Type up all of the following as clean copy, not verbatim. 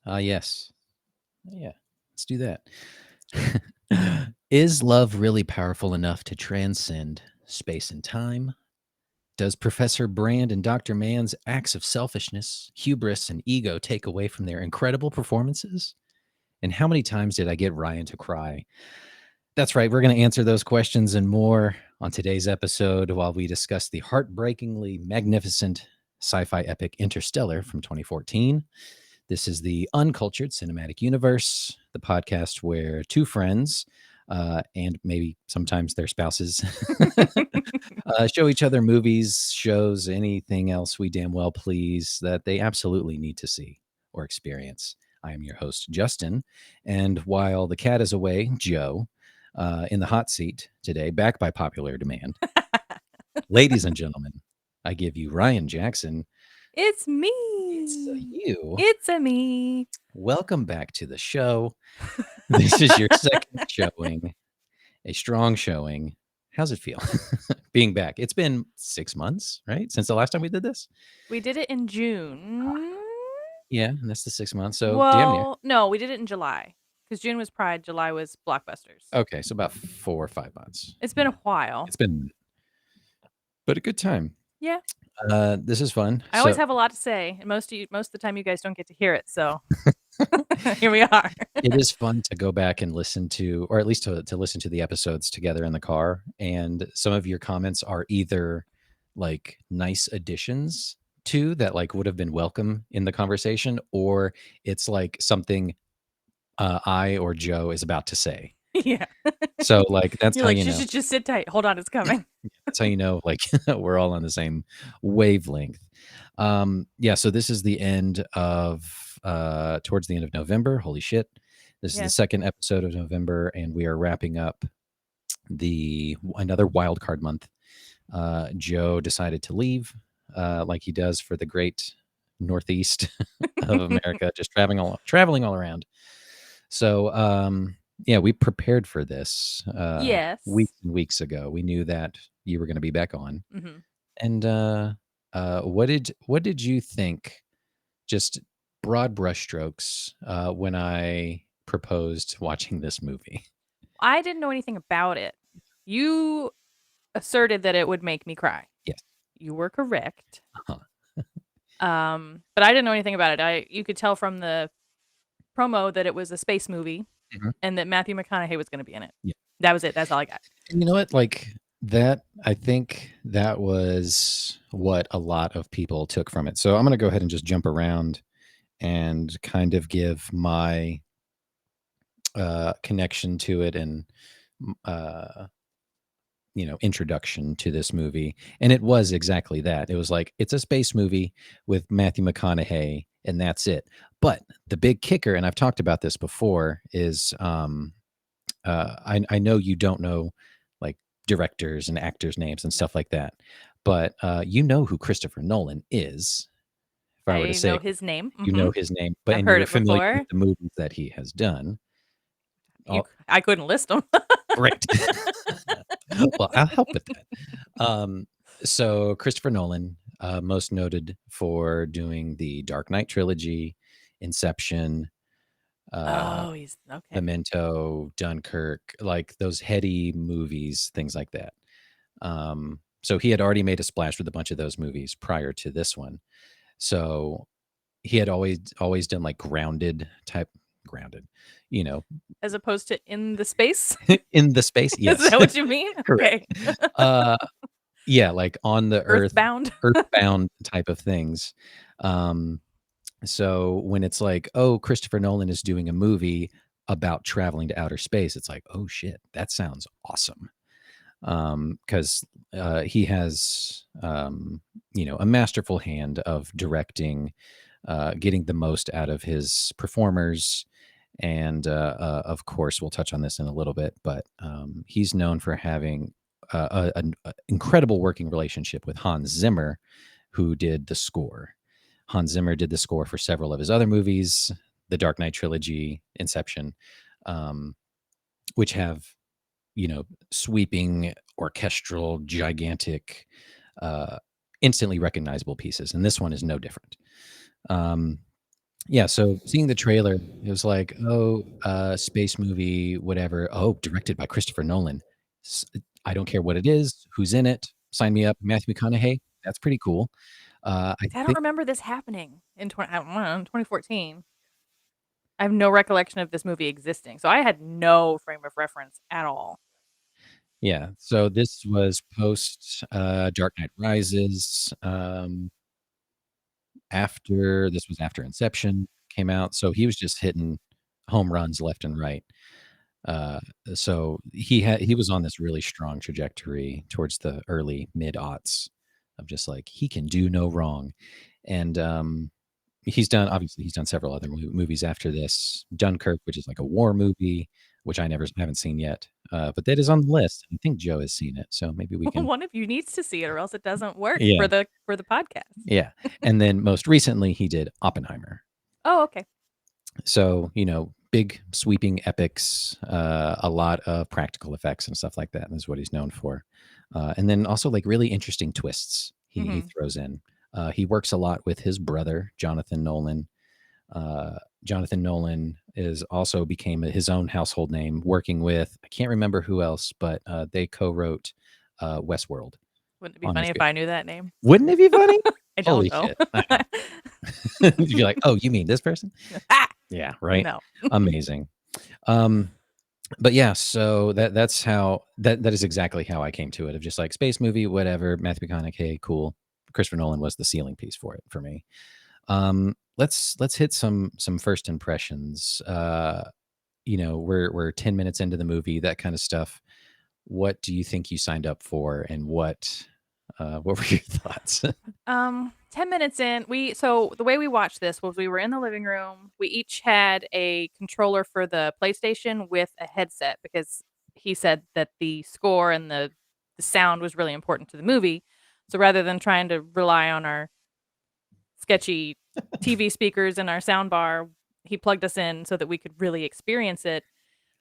Yes. Yeah. Let's do that. Let's do it. Is love really powerful enough to transcend space and time? Does Professor Brand and Dr. Mann's acts of selfishness, hubris, and ego take away from their incredible performances? And how many times did I get Ryan to cry? That's right. We're going to answer those questions and more on today's episode while we discuss the heartbreakingly magnificent sci-fi epic Interstellar from 2014. This is the Uncultured Cinematic Universe, the podcast where two friends and maybe sometimes their spouses show each other movies, shows, anything else we damn well please that they absolutely need to see or experience. I am your host, Justin. And while the cat is away, Joe, in the hot seat today, back by popular demand. Ladies and gentlemen, I give you Ryan Jackson. It's me. It's you. It's a me. Welcome back to the show. This is your second showing, a strong showing. How's it feel being back? It's been 6 months, right? Since the last time we did this? We did it in June. Yeah, and that's the 6 months. So damn near. No, we did it in July because June was Pride, July was Blockbusters. Okay, so about 4 or 5 months. It's been a while. It's been, but a good time. Yeah. This is fun. I always have a lot to say, and most of the time you guys don't get to hear it. So here we are. It is fun to go back and listen to, or at least to listen to the episodes together in the car. And some of your comments are either like nice additions to that, like would have been welcome in the conversation, or it's like something I or Joe is about to say. Yeah. So like that's You're how like, you know. just sit tight. Hold on, it's coming. That's how you know, like we're all on the same wavelength. Yeah. So this is the end of towards the end of November. Holy shit! This is the second episode of November, and we are wrapping up another wild card month. Joe decided to leave, like he does for the great Northeast of America, just traveling all around. So yeah, we prepared for this Yes. weeks and weeks ago. We knew that you were going to be back on. Mhm. And what did you think? Just broad brushstrokes when I proposed watching this movie. I didn't know anything about it. You asserted that it would make me cry. Yes. You were correct. Uh-huh. But I didn't know anything about it. You could tell from the promo that it was a space movie and that Matthew McConaughey was going to be in it. Yeah. That was it. That's all I got. And you know what? Like that, I think that was what a lot of people took from it. So I'm going to go ahead and just jump around and kind of give my connection to it and introduction to this movie. And it was exactly that. It was like, it's a space movie with Matthew McConaughey, and that's it. But the big kicker, and I've talked about this before, is I know you don't know like directors and actors' names and stuff like that, but you know who Christopher Nolan is. If I were to say know his name. you know his name, but I've and heard you're it familiar before. with the movies that he has done. I couldn't list them. Right. Well, I'll help with that. So Christopher Nolan, most noted for doing the Dark Knight trilogy, Inception, he's okay. Memento, Dunkirk, like those heady movies, things like that. So he had already made a splash with a bunch of those movies prior to this one. So he had always done like grounded, as opposed to in the space. In the space, yes. Is that what you mean? Correct. Okay. Yeah, like on the Earthbound type of things. So when it's like, oh, Christopher Nolan is doing a movie about traveling to outer space, it's like, oh shit, that sounds awesome. Because he has a masterful hand of directing, getting the most out of his performers. And of course, we'll touch on this in a little bit, but he's known for having an incredible working relationship with Hans Zimmer, who did the score. Hans Zimmer did the score for several of his other movies, the Dark Knight trilogy, Inception, which have, sweeping, orchestral, gigantic, instantly recognizable pieces. And this one is no different. Yeah, so seeing the trailer, it was like, "Oh, space movie, whatever. Oh, directed by Christopher Nolan. S I don't care what it is, who's in it, sign me up. Matthew McConaughey, that's pretty cool." I See, I don't think remember this happening in 2014. I have no recollection of this movie existing, so I had no frame of reference at all. yeah, so this was post, Dark Knight Rises, after this was after Inception came out, so he was just hitting home runs left and right. Uh, so he was on this really strong trajectory towards the early mid-aughts of just like, he can do no wrong. And, he's done several other movies after this. Dunkirk, which is like a war movie, which I never haven't seen yet, but that is on the list. I think Joe has seen it, so maybe we can. One of you needs to see it or else it doesn't work Yeah, for the podcast. yeah. And then most recently, he did Oppenheimer. Oh, okay. So, big sweeping epics, a lot of practical effects and stuff like that, and is what he's known for. And then also like really interesting twists he Mhm. throws in. He works a lot with his brother, Jonathan Nolan. Jonathan Nolan is also became his own household name, working with, I can't remember who else, but they co-wrote Westworld Wouldn't it be on his funny if I knew that name? Wouldn't it be funny? I don't Holy though. shit. I know. You'd be like, "Oh, you mean this person?" Ah! Yeah, right? No. Amazing. Um, but yeah, so that's how that is exactly how I came to it, of just like space movie, whatever, Matthew McConaughey, cool. Christopher Nolan was the ceiling piece for it for me. Let's hit some first impressions. We're 10 minutes into the movie, that kind of stuff. What do you think you signed up for, and what were your thoughts? 10 minutes in, so the way we watched this was we were in the living room. We each had a controller for the PlayStation with a headset because he said that the score and the sound was really important to the movie. So rather than trying to rely on our sketchy TV speakers and our sound bar, he plugged us in so that we could really experience it.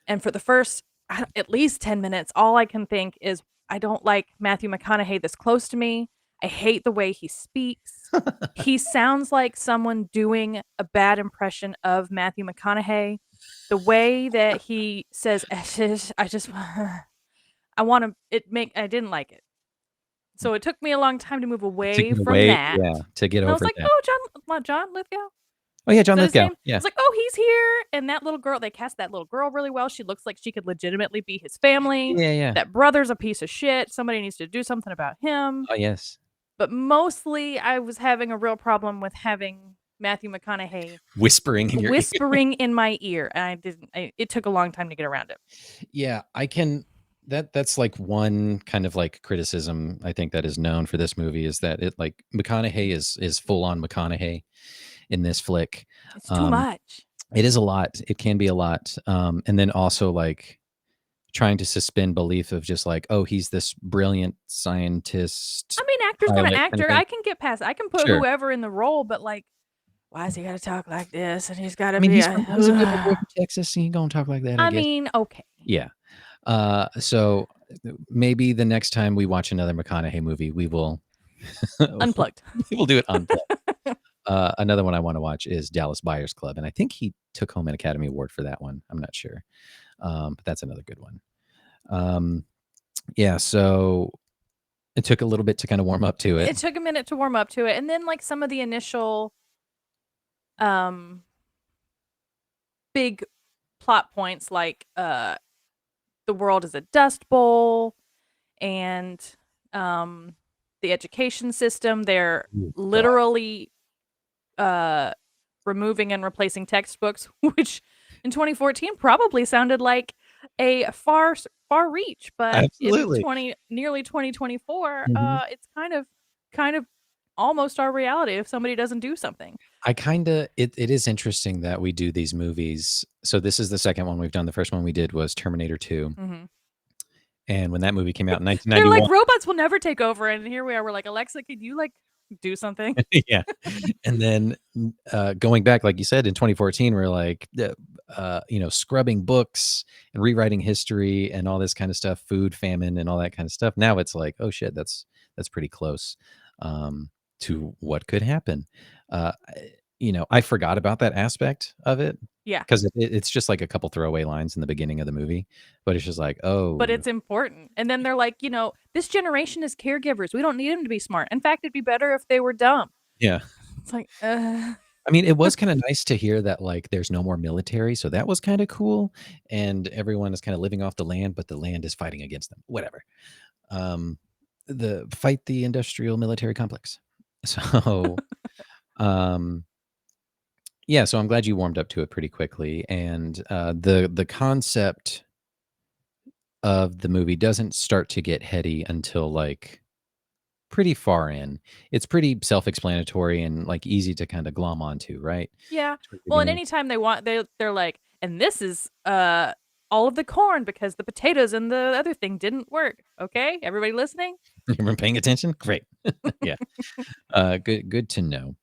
And for the first at least 10 minutes, all I can think is, I don't like Matthew McConaughey this close to me. I hate the way he speaks. He sounds like someone doing a bad impression of Matthew McConaughey. The way that he says, I just, I want to, I didn't like it. So it took me a long time to move To away get from away, that. yeah, to get And I was over like, that. oh, John Lithgow. Oh, yeah, Is John that his Lithgow, name? I yeah. was like, "Oh, he's here." And that little girl, they cast that little girl really well. She looks like she could legitimately be his family. Yeah, yeah. That brother's a piece of shit. Somebody needs to do something about him. Oh, yes. But mostly, I was having a real problem with having Matthew McConaughey Whispering in your ear. whispering in my ear, and it took a long time to get around it. Yeah, I can that's like one kind of like criticism I think that is known for this movie, is that it like McConaughey is full on McConaughey in this flick. It's too Um, much. it is a lot. It can be a lot. And then also like trying to suspend belief of just like, oh, he's this brilliant scientist I mean, actor's gonna pilot kind of actor. thing. I can get past I can put Sure. whoever in the role, but, like, why is he gotta talk like this? And he's gotta I mean, be he's a good old boy from Texas. He gonna talk like that, I I guess. mean, okay. Yeah. So maybe the next time we watch another McConaughey movie, we will Unplugged. we will do it unplugged. Another one I want to watch is Dallas Buyers Club, and I think he took home an Academy Award for that one. I'm not sure, but that's another good one. Yeah, so it took a little bit to kind of warm up to it. It took a minute to warm up to it, and then, like, some of the initial, um, big plot points, like, the world is a dust bowl and, um, the education system, they're Ooh, God. literally, uh, removing and replacing textbooks, which in 2014 probably sounded like a far reach, but in Absolutely. nearly 2024, Mhm. it's kind of almost our reality if somebody doesn't do something. I kinda it is interesting that we do these movies. So this is the second one we've done. The first one we did was Terminator 2, Mhm. and when that movie came out in They're like, 1991. "Robots will never take over," and here we are, we're like, "Alexa, could you, like, do something?" Yeah. And then, going back, like you said, in 2014, we're like, scrubbing books and rewriting history and all this kind of stuff, food famine and all that kind of stuff. Now it's like, oh shit, that's pretty close, to what could happen. Uh, I forgot about that aspect of it Yeah, because it's just like a couple throwaway lines in the beginning of the movie, but it's just like, but oh, it's important. And then they're like, "This generation is caregivers. We don't need them to be smart. In fact, it'd be better if they were dumb." yeah. It's like, I mean, it was kinda nice to hear that, like, there's no more military, so that was kinda cool, and everyone is kinda living off the land, but the land is fighting against them, whatever. Um, the fight the industrial military complex. So, um, yeah, so I'm glad you warmed up to it pretty quickly, and, the concept of the movie doesn't start to get heady until, like, pretty far in. It's pretty self-explanatory and, like, easy to kinda glom onto, right? yeah. Towards the Well, and beginning. anytime they're like, "And this is, all of the corn because the potatoes and the other thing didn't work." Okay? Everybody listening? Everyone paying attention? Great. Yeah. Good to know.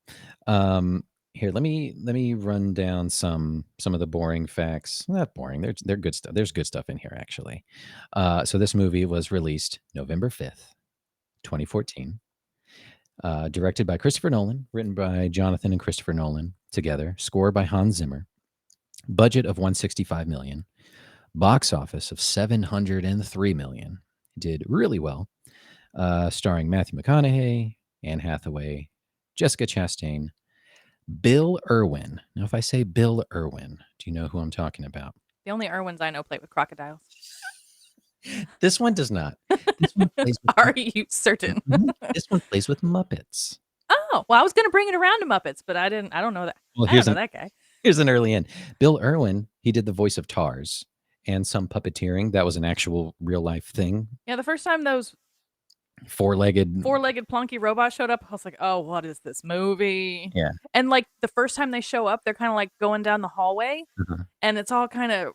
Um, Here, let me run down some of the boring facts. Not boring. They're good stuff. There's good stuff in here actually. So this movie was released November 5th, 2014. Directed by Christopher Nolan, written by Jonathan and Christopher Nolan together, score by Hans Zimmer. Budget of 165 million. Box office of 703 million. Did really well. Starring Matthew McConaughey, Anne Hathaway, Jessica Chastain, Bill Irwin. Now, if I say Bill Irwin, do you know who I'm talking about? The only Irwins I know play with crocodiles. This one does not. This one plays with Are you certain? This one plays with Muppets. Oh, well, I was gonna bring it around to Muppets, but I don't know that. Well, I don't know that guy. here's an early in. Bill Irwin, he did the voice of Tars and some puppeteering. That was an actual real life thing. Yeah, the first time those Four-legged. four-legged plunky robots showed up, I was like, "Oh, what is this movie?" Yeah. And, like, the first time they show up, they're kinda, like, going down the hallway, Uh-huh. and it's all kinda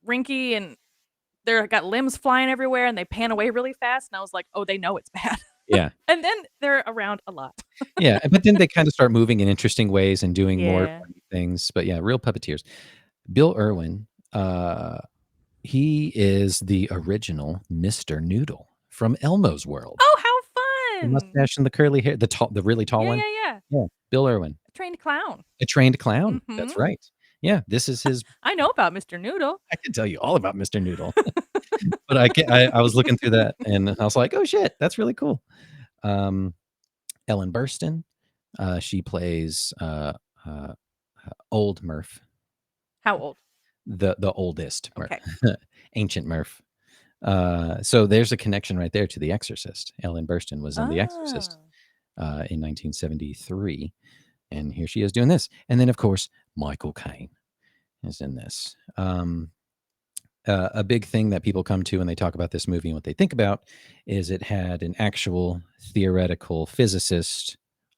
rinky, and they're got limbs flying everywhere, and they pan away really fast, and I was like, "Oh, they know it's bad." Yeah. And then they're around a lot. Yeah, but then they kinda start moving in interesting ways and doing more Yeah. funny things, but yeah, real puppeteers. Bill Irwin, he is the original Mr. Noodle from Elmo's World. Oh, how The fun! mustache and the curly hair, the really tall Yeah, one? yeah, yeah. Yeah, Bill Irwin. A trained clown. A trained clown, Mhm. that's right. Yeah, this is his. I know about Mr. Noodle. I can tell you all about Mr. Noodle, but I was looking through that and I was like, "Oh, shit, that's really cool." Um, Ellen Burstyn, she plays, old Murph, How old? the oldest Murph, Okay. ancient Murph. So there's a connection right there to The Exorcist. Ellen Burstyn was in The Exorcist, Oh. in 1973, and here she is doing this. And then, of course, Michael Caine is in this. A big thing that people come to when they talk about this movie and what they think about is it had an actual theoretical physicist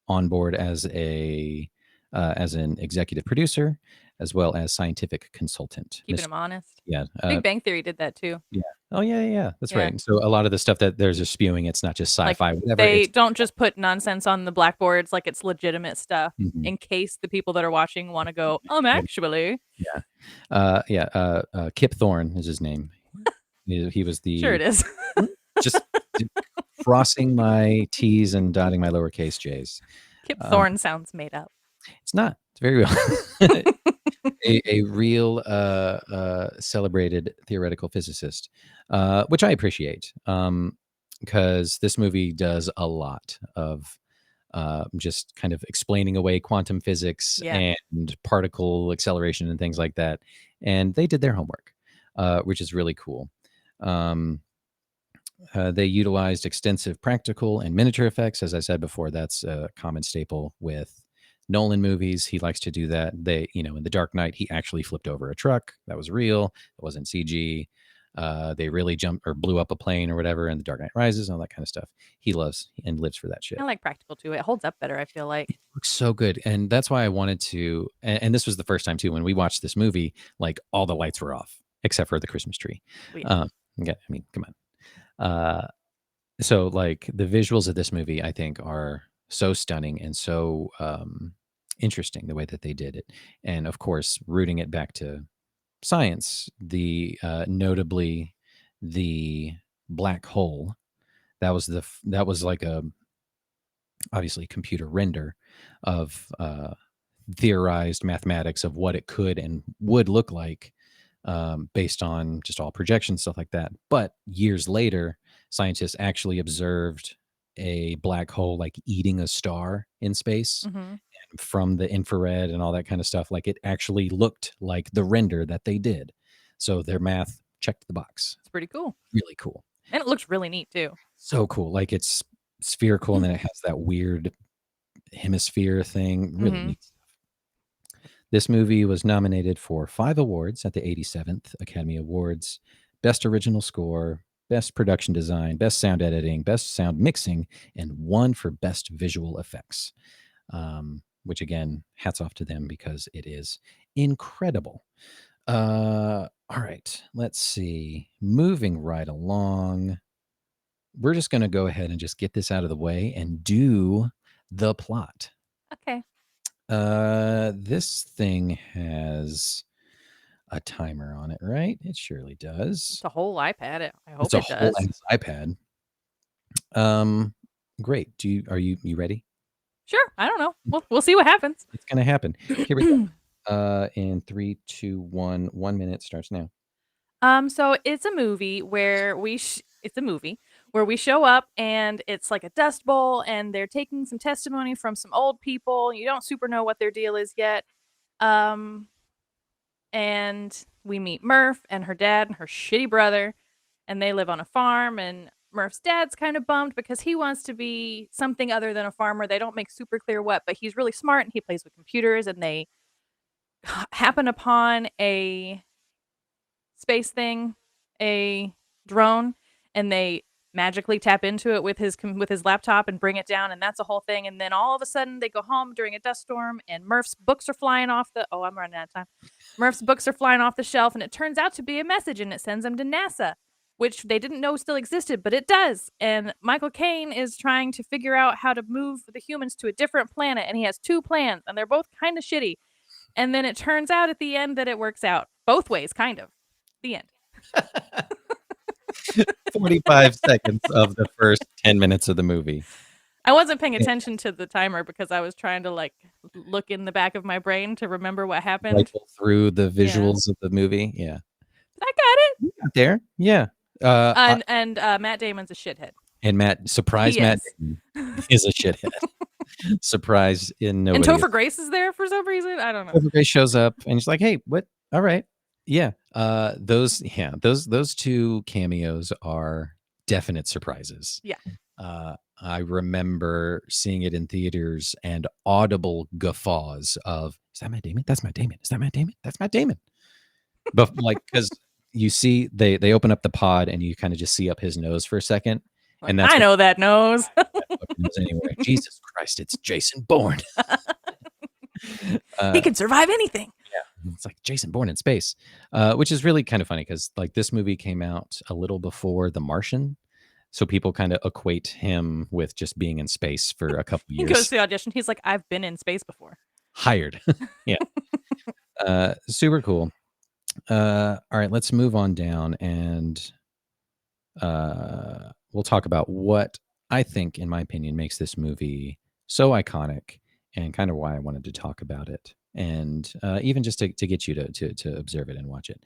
on board as an executive producer, as well as scientific consultant. Keeping him honest. Yeah, Big Bang Theory did that too. yeah. Oh yeah, yeah, yeah. That's Yeah. right. So a lot of the stuff that there's just spewing, it's not just Like, sci-fi, whatever. they It's don't just put nonsense on the blackboards like it's legitimate stuff Mhm. in case the people that are watching wanna go, Yeah, actually." yeah. Yeah. Kip Thorne is his name. He was Sure it the is. just crossing my T's and dotting my lowercase J's. Kip Um, Thorne sounds made up. it's not. It's very real. A real celebrated theoretical physicist, which I appreciate, because this movie does a lot of just kind of explaining away quantum physics Yeah. and particle acceleration and things like that. And they did their homework, which is really cool. Um, they utilized extensive practical and miniature effects. As I said before, that's a common staple with Nolan movies. He likes to do that. In The Dark Knight, he actually flipped over a truck. That was real. It wasn't CG. They really jumped or blew up a plane or whatever in The Dark Knight Rises, all that kind of stuff. He loves and lives for that shit. I like practical too. It holds up better, I feel like. Looks so good. And that's why I wanted to, and this was the first time too, when we watched this movie, like all the lights were off except for the Christmas tree. Well, yeah. Yeah, I mean, come on. So like the visuals of this movie, I think are so stunning and so interesting the way that they did it. And of course, rooting it back to science, notably the black hole, that was like a obviously computer render of theorized mathematics of what it could and would look like, based on just all projections, stuff like that. But years later, scientists actually observed a black hole like eating a star in space Mhm. from the infrared and all that kind of stuff. Like it actually looked like the render that they did. So their math checked the box. It's pretty cool. Really cool. And it looks really neat too. So cool. Like it's spherical and then it has that weird hemisphere thing. Really Mhm. neat. This movie was nominated for 5 awards at the 87th Academy Awards: Best Original Score, Best Production Design, Best Sound Editing, Best Sound Mixing, and 1 for Best Visual Effects. Which again, hats off to them because it is incredible. All right, let's see. Moving right along, we're just going to go ahead and just get this out of the way and do the plot. Okay. This thing has a timer on it, right? It surely It's does. a whole iPad. I It's hope a it whole does. ass iPad. Great. Are you ready? Sure. I don't know. We'll see what happens. It's gonna happen. Here we go. In 3, 2, 1. 1 minute starts now. So it's a movie where we show up and it's like a dust bowl and they're taking some testimony from some old people. You don't super know what their deal is yet. Um, and we meet Murph and her dad and her shitty brother, and they live on a farm. And Murph's dad's kind of bummed because he wants to be something other than a farmer. They don't make super clear what, but he's really smart and he plays with computers. And they happen upon a space thing, a drone, and they magically tap into it with his laptop and bring it down, and that's a whole thing. And then all of a sudden, they go home during a dust storm, and Murph's books are flying off the. Oh, I'm running out of time. Murph's books are flying off the shelf, and it turns out to be a message, and it sends them to NASA, which they didn't know still existed, but it does. And Michael Caine is trying to figure out how to move the humans to a different planet, and he has 2 plans, and they're both kind of shitty. And then it turns out at the end that it works out both ways, kind of. The end. 45 seconds of the first 10 minutes of the movie. I wasn't paying attention to the timer because I was trying to like look in the back of my brain to remember what happened. Rifle through the Yeah. visuals of the movie. Yeah. I got it. You got there. Yeah. I And Matt Damon's a shithead. and He Matt is. Damon is a shithead. Surprise in And nobody. Topher Grace is there for some reason. I don't know. Topher Grace shows up and he's like, "Hey, what? All right, yeah." Those 2 cameos are definite surprises. Yeah. I remember seeing it in theaters and audible guffaws of, "Is that Matt Damon? That's Matt Damon. Is that Matt Damon? That's Matt Damon." But like, because you see, they open up the pod and you kind of just see up his nose for a second, Like, and that's I what know that nose. fucking knows anyway. Jesus Christ, it's Jason Bourne. He can survive anything. Yeah, it's like Jason Bourne in space, which is really kind of funny because like this movie came out a little before The Martian, so people kind of equate him with just being in space for a couple He goes years. to the audition. He's like, I've been in space before. Hired. Yeah. Super cool. All right, let's move on down and we'll talk about what I think, in my opinion, makes this movie so iconic and kind of why I wanted to talk about it. And even just to get you to observe it and watch it.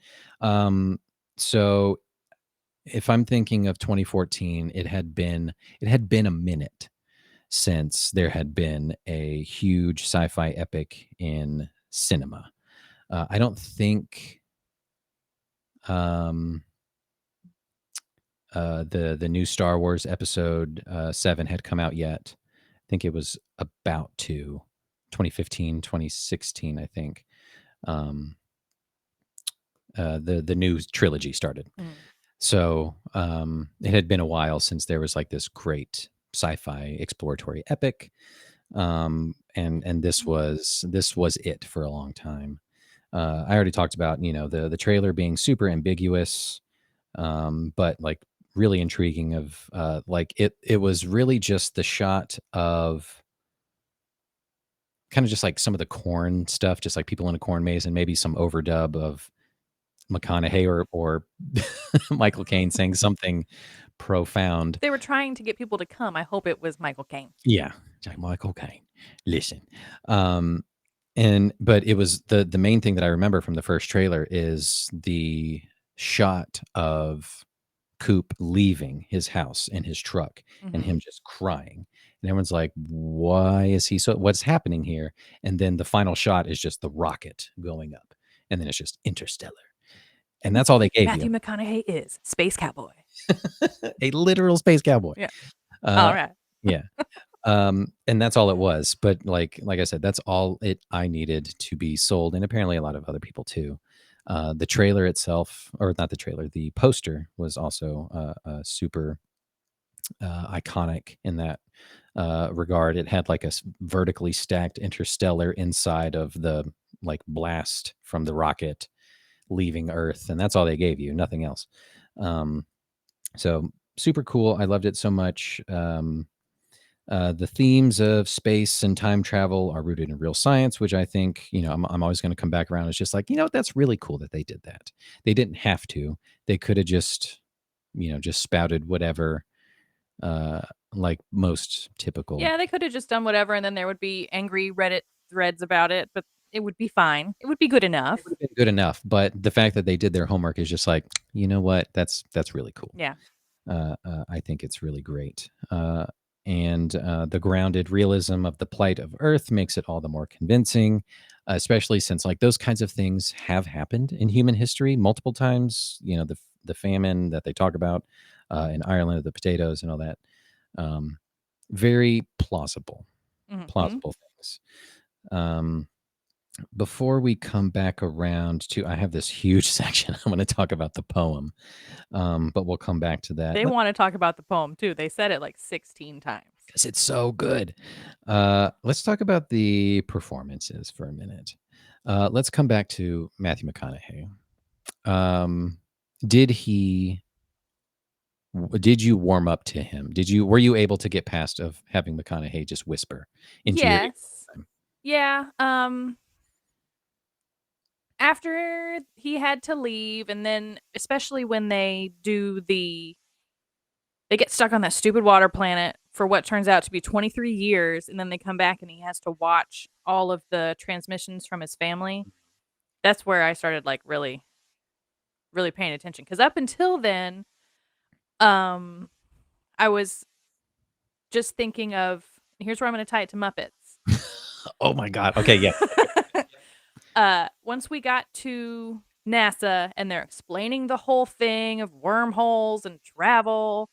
So if I'm thinking of 2014, it had been a minute since there had been a huge sci-fi epic in cinema. I don't think the new Star Wars Episode 7 had come out yet. I think it was about to 2015, 2016. I think the new trilogy started. Mm. So it had been a while since there was like this great sci-fi exploratory epic, and this was it for a long time. I already talked about the trailer being super ambiguous, but like really intriguing. Of like it was really just the shot of kind of just like some of the corn stuff, just like people in a corn maze, and maybe some overdub of McConaughey or Michael Caine saying something profound. They were trying to get people to come. I hope it was Michael Caine. Yeah, Michael Caine. Listen, um, But it was the main thing that I remember from the first trailer is the shot of Coop leaving his house in his truck and Mhm. him just crying. And everyone's like, "Why is he so what's happening here?" And then the final shot is just the rocket going up, and then it's just Interstellar. And that's all they gave you. Matthew McConaughey is Space Cowboy. A literal space cowboy. Yeah. Uh, Alright. yeah. And that's all it was. But like I said, that's all I needed to be sold, and apparently a lot of other people too. The trailer itself, or not the trailer, the poster was also super iconic in that regard. It had like a vertically stacked Interstellar inside of the like blast from the rocket leaving Earth, and that's all they gave you, nothing else. Um, so super cool. I loved it so much. The themes of space and time travel are rooted in real science, which I think, I'm always going to come back around. It's just like, that's really cool that they did that. They didn't have to. They could have just spouted whatever, uh, like most typical. Yeah, they coulda just done whatever, and then there would be angry Reddit threads about it, but it would be fine. It would be good It would enough. have been good enough, but the fact that they did their homework is just like, you know what? That's really cool. Yeah. I think it's really great. And the grounded realism of the plight of Earth makes it all the more convincing, especially since like those kinds of things have happened in human history multiple times. The famine that they talk about in Ireland, the potatoes and all that. Um, very Mhm. plausible things. Um, before we come back around to, I have this huge section. I want to talk about the poem, but we'll come back to that. They wanna talk about the poem too. They said it like 16 times. Because it's so good. Let's talk about the performances for a minute. Let's come back to Matthew McConaughey. Um, did he? Did you warm up to him? Were you able to get past of having McConaughey just whisper into your ear Yes. all the time? Yeah, after he had to leave, and then especially when they get stuck on that stupid water planet for what turns out to be 23 years, and then they come back and he has to watch all of the transmissions from his family. That's where I started, like, really, really paying attention. Because up until then, um, I was just thinking of here's where I'm gonna tie it to Muppets. Oh my god. Okay, yeah. Once we got to NASA and they're explaining the whole thing of wormholes and travel,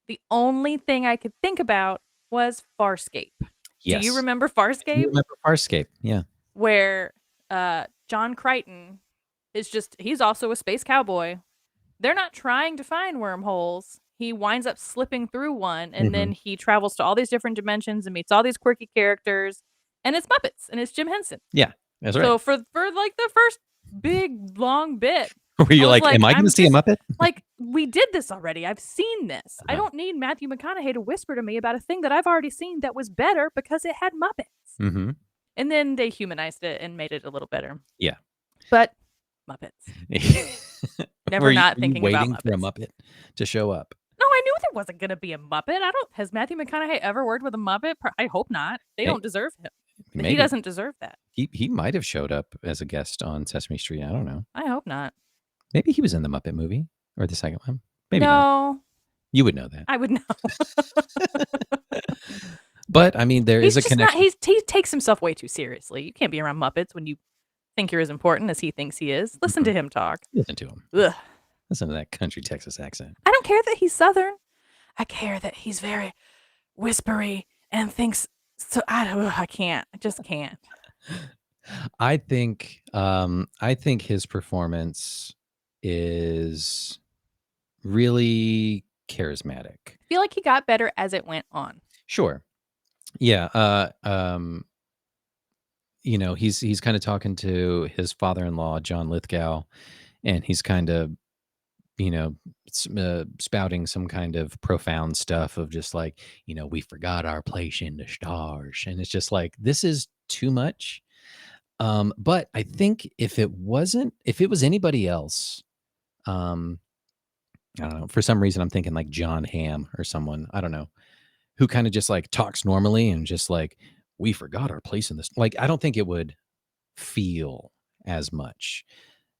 the only thing I could think about was Farscape. Do you Yes. remember I do Farscape? remember Farscape. Yeah. Where, John Crichton he's also a space cowboy. They're not trying to find wormholes. He winds up slipping through one, and Mhm. then he travels to all these different dimensions and meets all these quirky characters, and it's Muppets, and it's Jim Henson. Yeah, that's right. So for, like, the first big, long bit, Were I you was like, like, "Am I gonna I'm see a just Muppet?" like, "We did this already. I've seen this. I Uh-huh. don't need Matthew McConaughey to whisper to me about a thing that I've already seen that was better because it had Muppets." Mhm. And then they humanized it and made it a little better. Yeah. But Muppets. Were Never you not were you thinking about waiting for a Muppets. Muppet to show up? No, I knew there wasn't gonna be a Muppet. I don't Has Matthew McConaughey ever worked with a Muppet? I hope not. They Hey, don't deserve him. He maybe. doesn't deserve that. He might have showed up as a guest on Sesame Street, I don't know. I hope not. Maybe he was in the Muppet movie or the second one. Maybe not. No, You would know that. I would know. But, I mean, there is He's a just not connection. he takes himself way too seriously. You can't be around Muppets when you think you're as important as he thinks he is. Listen to Mhm. him talk. Listen to him. Ugh. Listen to that country Texas accent. I don't care that he's Southern. I care that he's very whispery and thinks so I can't. I just can't. I think his performance is really charismatic. I feel like he got better as it went on. Sure. Yeah, he's kinda talking to his father-in-law, John Lithgow, and he's kinda, spouting some kind of profound stuff of just like, "We forgot our place in the stars," and it's just like, this is too much. But I think if it was anybody else, um, I don't know, for some reason, I'm thinking like John Hamm or someone, I don't know, who kinda just, like, talks normally and just like, "We forgot our place in this," like, I don't think it would feel as much.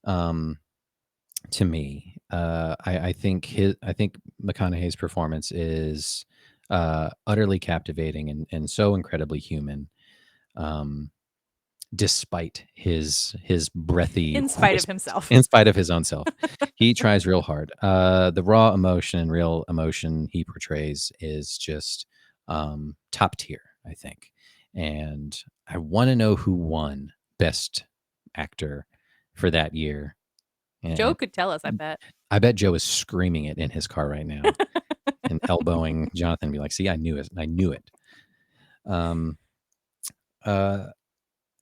Um, to me, I think McConaughey's performance is utterly captivating and so incredibly human. Um, despite his breathy In spite of whispers, himself. in spite of his own self, he tries real hard. The raw emotion and real emotion he portrays is just top tier, I think. And I want to know who won Best Actor for that year. Joe And could tell us, I bet. I bet Joe is screaming it in his car right now and elbowing Jonathan and be like, see, I knew it. I knew it. Um, uh,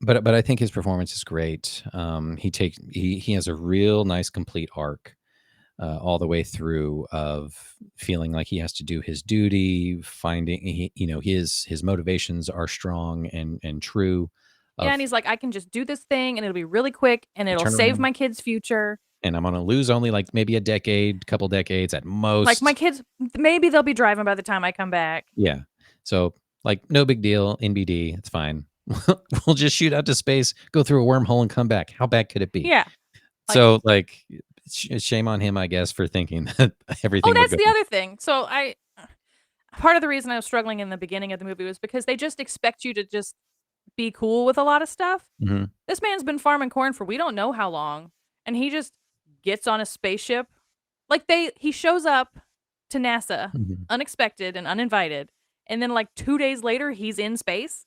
but I think his performance is great. He has a real nice complete arc all the way through of feeling like he has to do his duty, finding his motivations are strong and true. Yeah, and he's like, I can just do this thing and it'll be really quick and it'll Turn save around my kid's future. and I'm gonna lose only like maybe a decade, couple decades at Like my most. kids, maybe they'll be driving by the time I come back. Yeah. So like no big deal. NBD, it's fine. We'll just shoot out to space, go through a wormhole, and come back. How bad could it be? Yeah. So like, shame on him, I guess, for thinking that everything would That's go. the other thing. So part of the reason I was struggling in the beginning of the movie was because they just expect you to just be cool with a lot of stuff. Mm-hmm. This man's been farming corn for we don't know how long, and he just gets on a spaceship. Like he shows up to NASA Mm-hmm. unexpected and uninvited, and then like 2 days later he's in space.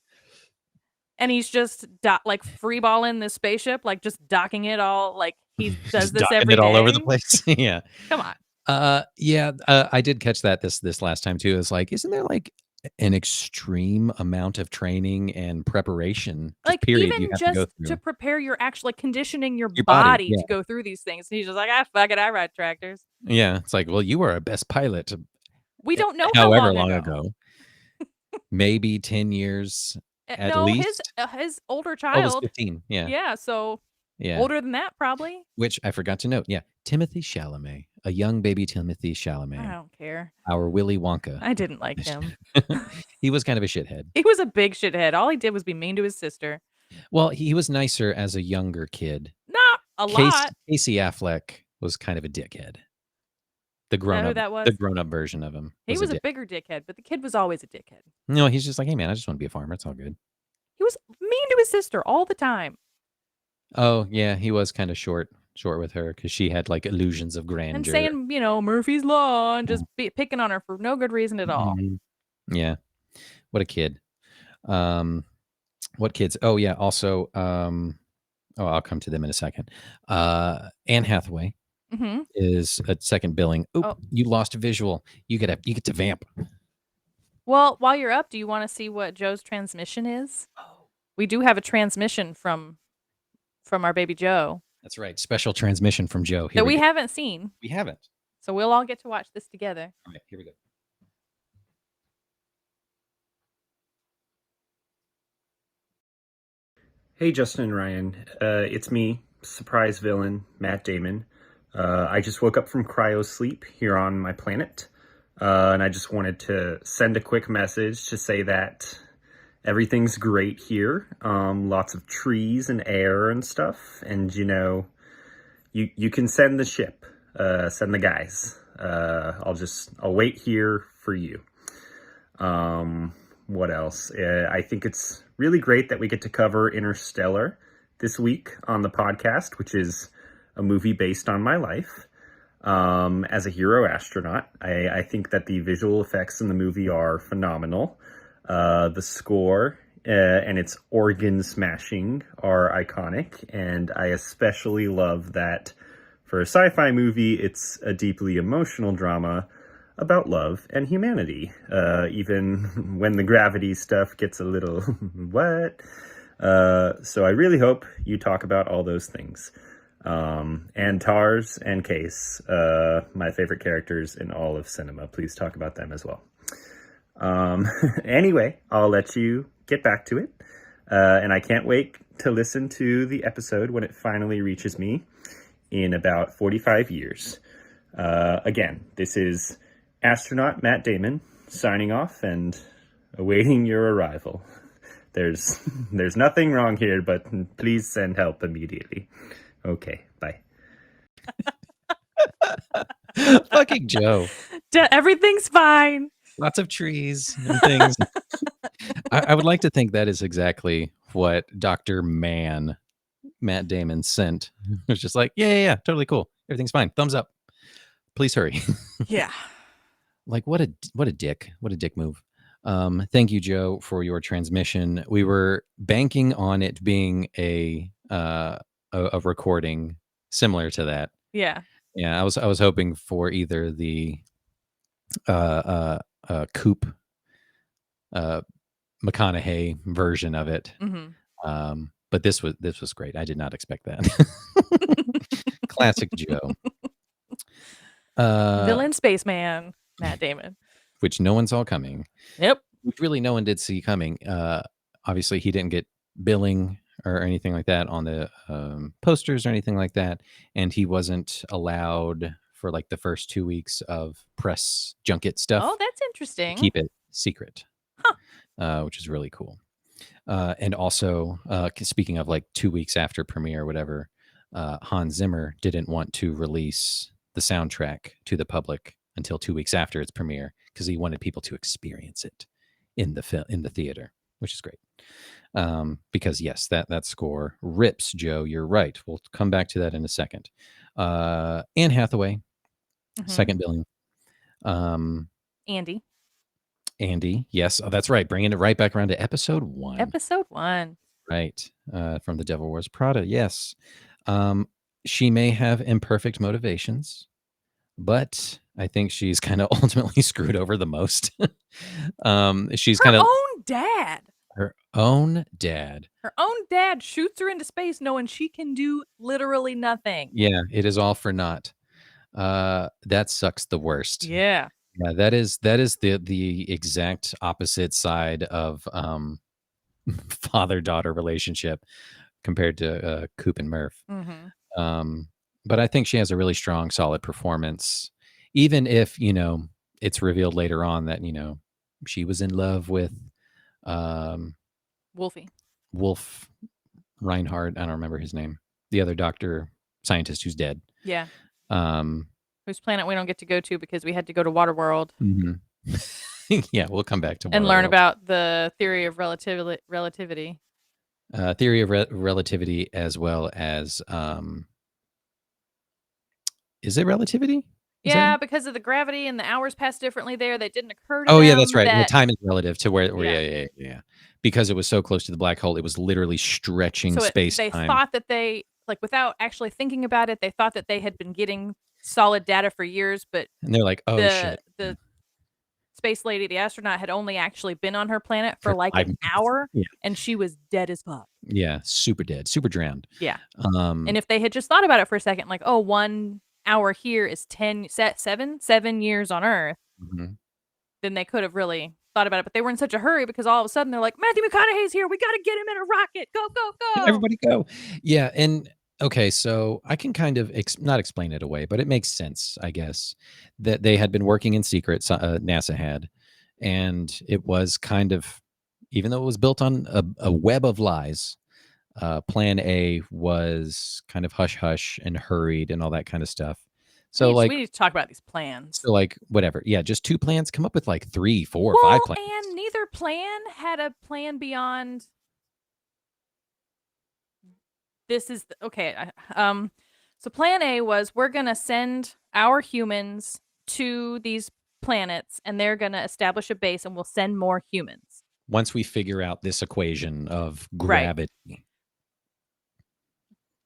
And he's just like freeballing this spaceship, like just docking it all. Like he does Just this docking every it all over the day. place. Yeah. Come on. Yeah. I did catch that this last time too. It's like, isn't there like an extreme amount of training and preparation, just Like period, you even have to go just to through prepare your actual like conditioning your your body? body Yeah. to go through these things. And he's just like, fuck it, I ride tractors. Yeah. It's like, well, you were a best pilot, We don't know how however long long ago. ago. Maybe 10 years at No, least. his older Oh, it was child. 15. Yeah. Yeah, so Yeah. older than that probably. Which I forgot to note. Yeah. Timothy Chalamet, a young baby Timothy I Chalamet, don't care. our Willy Wonka. I didn't like him. He was kind of a shithead. He was a big shithead. All he did was be mean to his sister. Well, he was nicer as a younger kid. Not a lot. Casey Affleck was kind of a dickhead. The Is that who grown-up that was? the grown-up version of him He was a was a dick. bigger dickhead, but the kid was always a dickhead. No, he's just like, "Hey, man, I just wanna be a farmer. It's all good." He was mean to his sister all the time. Oh, yeah, he was kinda short with her because she had, like, illusions of And grandeur. saying, Murphy's Law and just picking on her for no good reason at all. Mhm. Yeah. What a kid. Um, what kids? Oh, yeah, also, I'll come to them in a second. Anne Hathaway Mhm. is a second billing. Oop, Oh. you lost a visual. You get to vamp. Well, while you're up, do you wanna see what Joe's transmission is? Oh. We do have a transmission from our baby Joe That's right. Special transmission from Joe. Here that we we go. haven't seen. We haven't. So we'll all get to watch this together. All right, here we go. Hey, Justin and Ryan. It's me, surprise villain, Matt Damon. I just woke up from cryo sleep here on my planet. And I just wanted to send a quick message to say that everything's great here. Lots of trees and air and stuff. And, you can send the ship, send the guys. I'll wait here for you. What else? I think it's really great that we get to cover Interstellar this week on the podcast, which is a movie based on my life as a hero astronaut. I think that the visual effects in the movie are phenomenal. The score and its organ smashing are iconic, and I especially love that for a sci-fi movie, it's a deeply emotional drama about love and humanity, even when the gravity stuff gets a little what? So I really hope you talk about all those things. And Tars and Case, my favorite characters in all of cinema. Please talk about them as well. Anyway, I'll let you get back to it. And I can't wait to listen to the episode when it finally reaches me in about 45 years. Again, this is astronaut Matt Damon signing off and awaiting your arrival. There's nothing wrong here, but please send help immediately. Okay, bye. Fucking Joe. Everything's fine. Lots of trees and things. I would like to think that is exactly what Dr. Matt Damon sent. It was just like, yeah, totally cool. Everything's fine. Thumbs up. Please hurry. Yeah. Like what a dick. What a dick move. Thank you, Joe, for your transmission. We were banking on it being a recording similar to that. Yeah. Yeah, I was hoping for either the Coop McConaughey version of it. Mm-hmm. But this was great. I did not expect that. Classic Joe. Villain spaceman, Matt Damon. Which no one saw coming. Yep. Which really no one did see coming. Obviously, he didn't get billing or anything like that on the posters or anything like that. And he wasn't allowed for like the first 2 weeks of press junket stuff. Oh, that's interesting. Keep it secret. Which is really cool. And also, speaking of like 2 weeks after premiere or whatever, Hans Zimmer didn't want to release the soundtrack to the public until 2 weeks after its premiere because he wanted people to experience it in the theater, which is great. Because yes, that score rips, Joe. You're right. We'll come back to that in a second. Anne Hathaway, second billing. Andy, yes, that's right. Bringing it right back around to episode 1. Episode 1, right? From The Devil Wears Prada. Yes, she may have imperfect motivations, but I think she's kind of ultimately screwed over the most. She's kind of her own dad. Her own dad shoots her into space knowing she can do literally nothing. Yeah, it is all for naught. That sucks the worst. Yeah. Yeah, that is the exact opposite side of father-daughter relationship compared to Coop and Murph. Mm-hmm. But I think she has a really strong, solid performance, even if it's revealed later on that she was in love with Wolf Reinhardt. I don't remember his name. The other doctor scientist who's dead. Yeah. Whose planet we don't get to go to because we had to go to Waterworld. Mm-hmm. Yeah, we'll come back to and learn about the theory of relativity. Theory of relativity, as well as is it relativity? Yeah, because of the gravity and the hours pass differently there. That didn't occur to them. Oh, yeah, them that's right. That... The time is relative to where yeah. Because it was so close to the black hole, it was literally stretching space They time. thought that they, without actually thinking about it, they thought that they had been getting solid data for years, but and they're like, oh, shit. The space lady, the astronaut, had only actually been on her planet for like an hour, and she was dead as fuck. Yeah, super dead, super drowned. Yeah. And if they had just thought about it for a second, like, oh, 1 hour here is 7 years on Earth, then they could have really thought about it. But they were in such a hurry because all of a sudden they're like, Matthew McConaughey's here. We got to get him in a rocket. Go, go, go. Everybody go. Yeah. And okay, so I can kind of not explain it away, but it makes sense, I guess, that they had been working in secret, NASA had, and it was kind of, even though it was built on a web of lies, Plan A was kind of hush-hush and hurried and all that kind of stuff. So we need to talk about these plans. So whatever. Yeah, just 2 plans. Come up with 3, 4, 5 plans. And neither plan had a plan beyond... This is okay. So plan A was we're going to send our humans to these planets and they're going to establish a base and we'll send more humans. Once we figure out this equation of gravity. Right.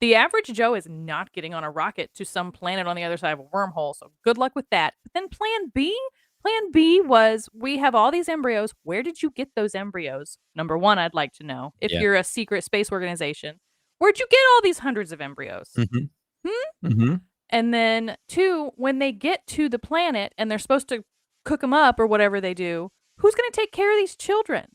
The average Joe is not getting on a rocket to some planet on the other side of a wormhole. So good luck with that. But then plan B was we have all these embryos. Where did you get those embryos? Number one, I'd like to know if you're a secret space organization. Where'd you get all these hundreds of embryos? And then 2, when they get to the planet and they're supposed to cook them up or whatever they do, who's going to take care of these children?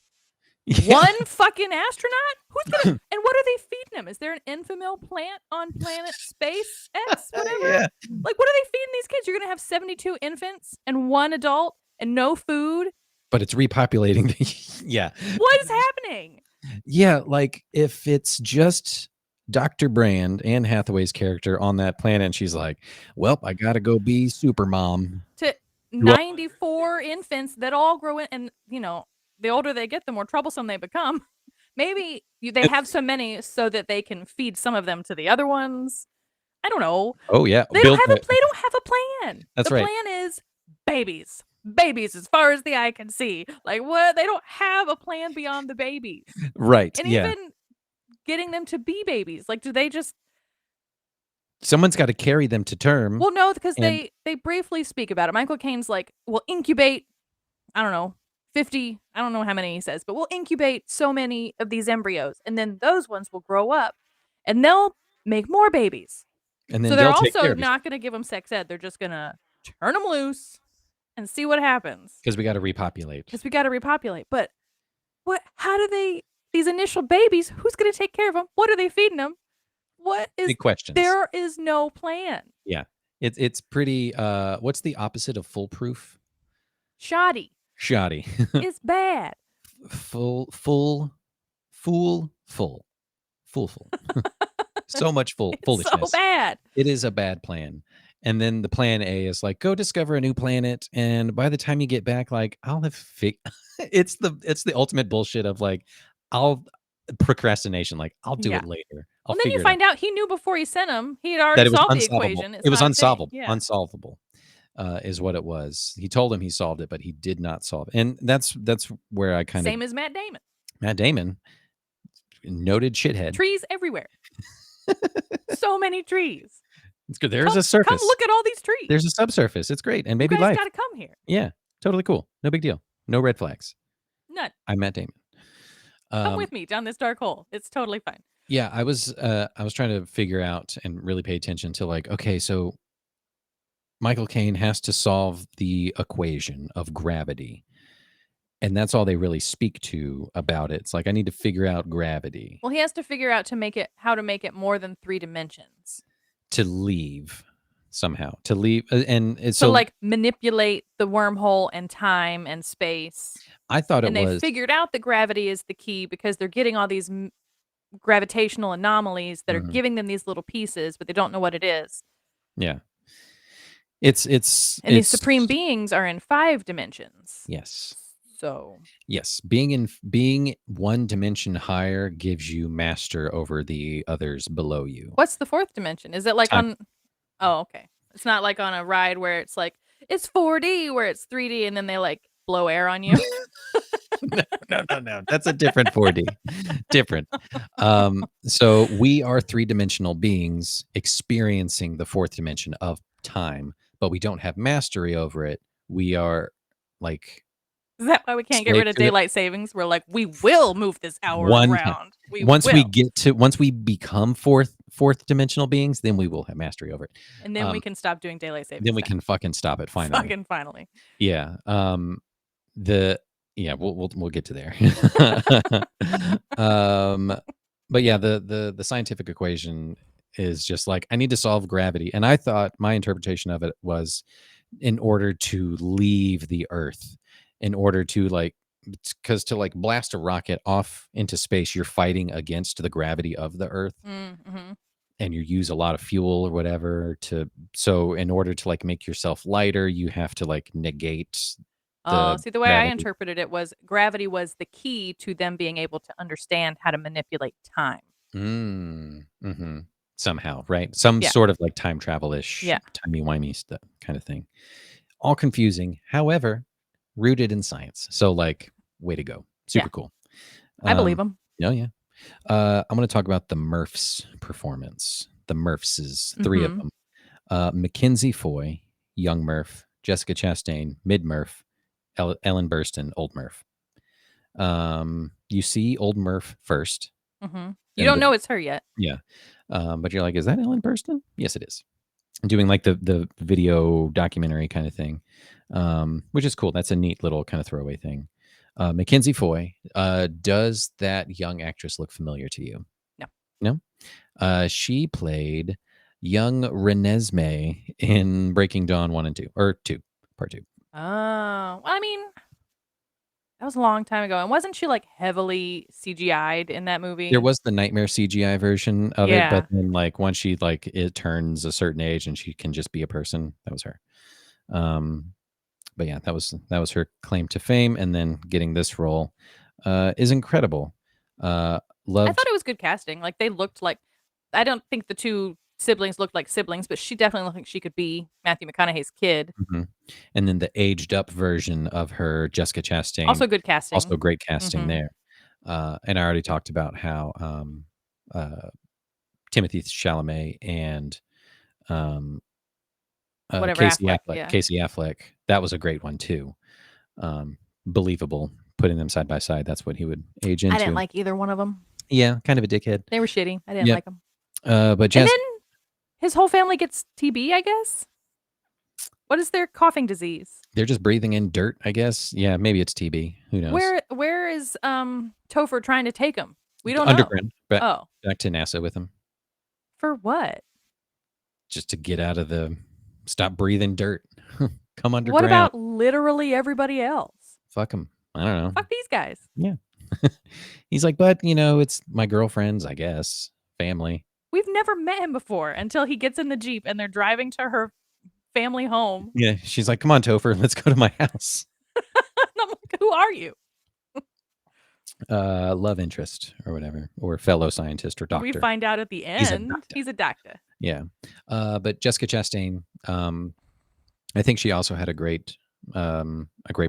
Yeah. One fucking astronaut? Who's gonna? And what are they feeding them? Is there an Enfamil plant on planet Space X? Whatever. Yeah. What are they feeding these kids? You're going to have 72 infants and 1 adult and no food? But it's repopulating. Yeah. What is happening? Yeah, like if it's just Dr. Brand, Anne Hathaway's character on that planet, and she's like, "Well, I gotta go be super mom." To Well, 94 infants that all grow in, and the older they get, the more troublesome they become. Maybe they have so many so that they can feed some of them to the other ones. I don't know. oh yeah, They don't have a plan. That's The right. plan is babies. Babies as far as the eye can see. Like what? They don't have a plan beyond the babies. Right. And Yeah. even getting them to be babies. Like do they just Someone's got to carry them to term. Well, no, because and they briefly speak about it. Michael Caine's like, "We'll incubate, I don't know, 50, I don't know how many he says, but we'll incubate so many of these embryos and then those ones will grow up and they'll make more babies." then So they're they'll take care also of not going to give them sex ed. They're just going to turn them loose and see what happens. because we got to repopulate. Because we got to repopulate. But how do these initial babies, who's going to take care of them? What are they feeding them? Big questions. There is no plan. Yeah. It's pretty what's the opposite of foolproof? Shoddy Shoddy. is bad. Full. So much foolishness. So bad. It is a bad plan. And then the plan A is like, go discover a new planet, and by the time you get back, like, I'll have it's the ultimate bullshit of like, I'll procrastination, like, I'll do it later. I'll Well, then you figure it out. find out he knew before he sent him. He had That already it was solved the unsolvable. equation. It was not a thing. unsolvable. Yeah. Unsolvable is what it was. He told him he solved it, but he did not solve it. And that's where I kind of Same as Matt Damon. Matt Damon, noted shithead. Trees everywhere. So many trees. It's good. There's a surface. Come look at all these trees. There's a subsurface. It's great. And maybe you guys life. got to come here. Yeah, totally cool. No big deal. No red flags. None. I'm Matt Damon. Come with me down this dark hole. It's totally fine. Yeah, I was trying to figure out and really pay attention to like, okay, so Michael Caine has to solve the equation of gravity. And that's all they really speak to about it. It's like, I need to figure out gravity. Well, he has to figure out how to make it more than 3 dimensions. To leave somehow. To leave. And it's so like manipulate the wormhole and time and space. I thought and they figured out that gravity is the key because they're getting all these gravitational anomalies that are giving them these little pieces, but they don't know what it is. Yeah. And these supreme beings are in 5 dimensions. Yes. So yes, being one dimension higher gives you master over the others below you. What's the 4th dimension? Is it like Time. Oh, okay. It's not like on a ride where it's like it's 4D where it's 3D and then they like blow air on you. No. That's a different 4D. Different. So we are 3-dimensional beings experiencing the 4th dimension of time, but we don't have mastery over it. We are like. Is that why we can't get rid of daylight savings? We're like, we will move this hour around. Once we become fourth dimensional beings, then we will have mastery over it. And then we can stop doing daylight savings. Then we can fucking stop it finally. Finally. Yeah. We'll get to there. But yeah, the scientific equation is just like, I need to solve gravity. And I thought my interpretation of it was in order to leave the Earth, in order to because to blast a rocket off into space, you're fighting against the gravity of the Earth. Mm-hmm. And you use a lot of fuel or whatever so in order to make yourself lighter, you have to negate the way I interpreted it was gravity was the key to them being able to understand how to manipulate time. Mm-hmm. Somehow, right? Some sort of time travel-ish, timey-wimey stuff kind of thing. All confusing, however, rooted in science. So way to go. Super cool. I believe them. Yeah. I'm going to talk about the Murphs' performance. The Murphs, 3 of them. Mackenzie Foy, young Murph, Jessica Chastain, mid Murph, Ellen Burstyn, old Murph. You see old Murph first. Mm-hmm. You don't know it's her yet. Yeah. But you're like, is that Ellen Burstyn? Yes, it is. Doing the video documentary kind of thing, which is cool. That's a neat little kind of throwaway thing. Mackenzie Foy, does that young actress look familiar to you? No? She played young Renesmee in Breaking Dawn 1 and 2, or 2, part 2. Oh, I mean, That was a long time ago. And wasn't she like heavily CGI'd in that movie? There was the nightmare CGI version of it, but Yeah. then like once she like it turns a certain age and she can just be a person, that was her. But yeah, that was her claim to fame, and then getting this role is incredible. I thought Loved. it was good casting. Like they looked like I don't think the two siblings looked like siblings, but she definitely looked like she could be Matthew McConaughey's kid. Mhm. And then the aged up version of her, Jessica Chastain, Also good casting. also great casting Mhm. there. And I already talked about how uh, Timothy Chalamet and um, Whatever Casey Affleck, Affleck. yeah. Casey Affleck, that was a great one too. Believable, putting them side by side. That's what he would age I didn't into. like either one of them. Yeah, kind of a dickhead. They were shitty. I didn't Yep. like them. But And then his whole family gets TB, I guess. What is their coughing disease? they're just breathing in dirt, I guess. Yeah, maybe it's TB. Who knows? Where is Topher trying to take him? We don't know. Underground, back Oh, to NASA with him, for what? just to get out of the stop breathing dirt. Come What underground. about literally everybody else? Fuck him. I don't know. Fuck these guys. Yeah. He's like, but it's my girlfriend's, I guess, family. We've never met him before until he gets in the Jeep and they're driving to her family home. Yeah. She's like, come on, Topher, let's go to my house. And I'm like, who are you? Love interest or whatever, or fellow scientist or doctor. We find out at the He's a end doctor. he's a doctor. Yeah. But Jessica Chastain, I think she also had a great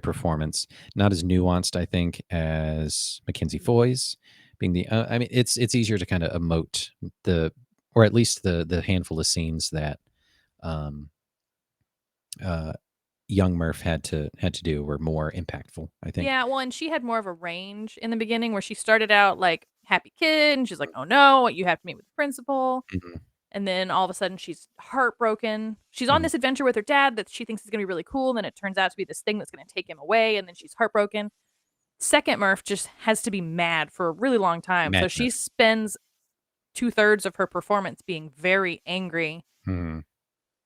performance. Not as nuanced, I think, as Mackenzie Foy's. Being the, I mean, it's easier to kind of emote or at least the handful of scenes that young Murph had to do were more impactful, I think. Yeah, well, and she had more of a range in the beginning where she started out like happy kid and she's like, oh no, you have to meet with the principal. Mhm. And then all of a sudden she's heartbroken. She's on Mhm. this adventure with her dad that she thinks is going to be really cool. And then it turns out to be this thing that's going to take him away. And then she's heartbroken. Second Murph just has to be mad for a really long time. So Mad she Murph. spends 2/3 of her performance being very angry. Mhm.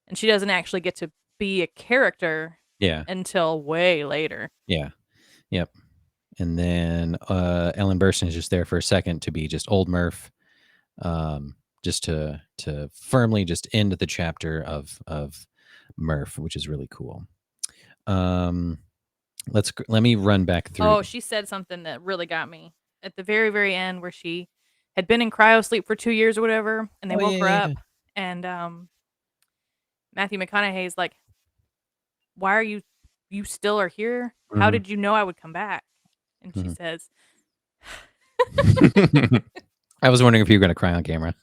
And she doesn't actually get to be a character Yeah. until way later. Yeah. Yep. And then Ellen Burstyn is just there for a second to be just old Murph, just to firmly just end the chapter of Murph, which is really cool. Let me run back through. Oh, she said something that really got me at the very, very end where she had been in cryo sleep for 2 years or whatever, and they woke her up, and Matthew McConaughey's like, "Why are you still are here? How Mhm. did you know I would come back?" And she Mhm. says, I was wondering if you were going to cry on camera.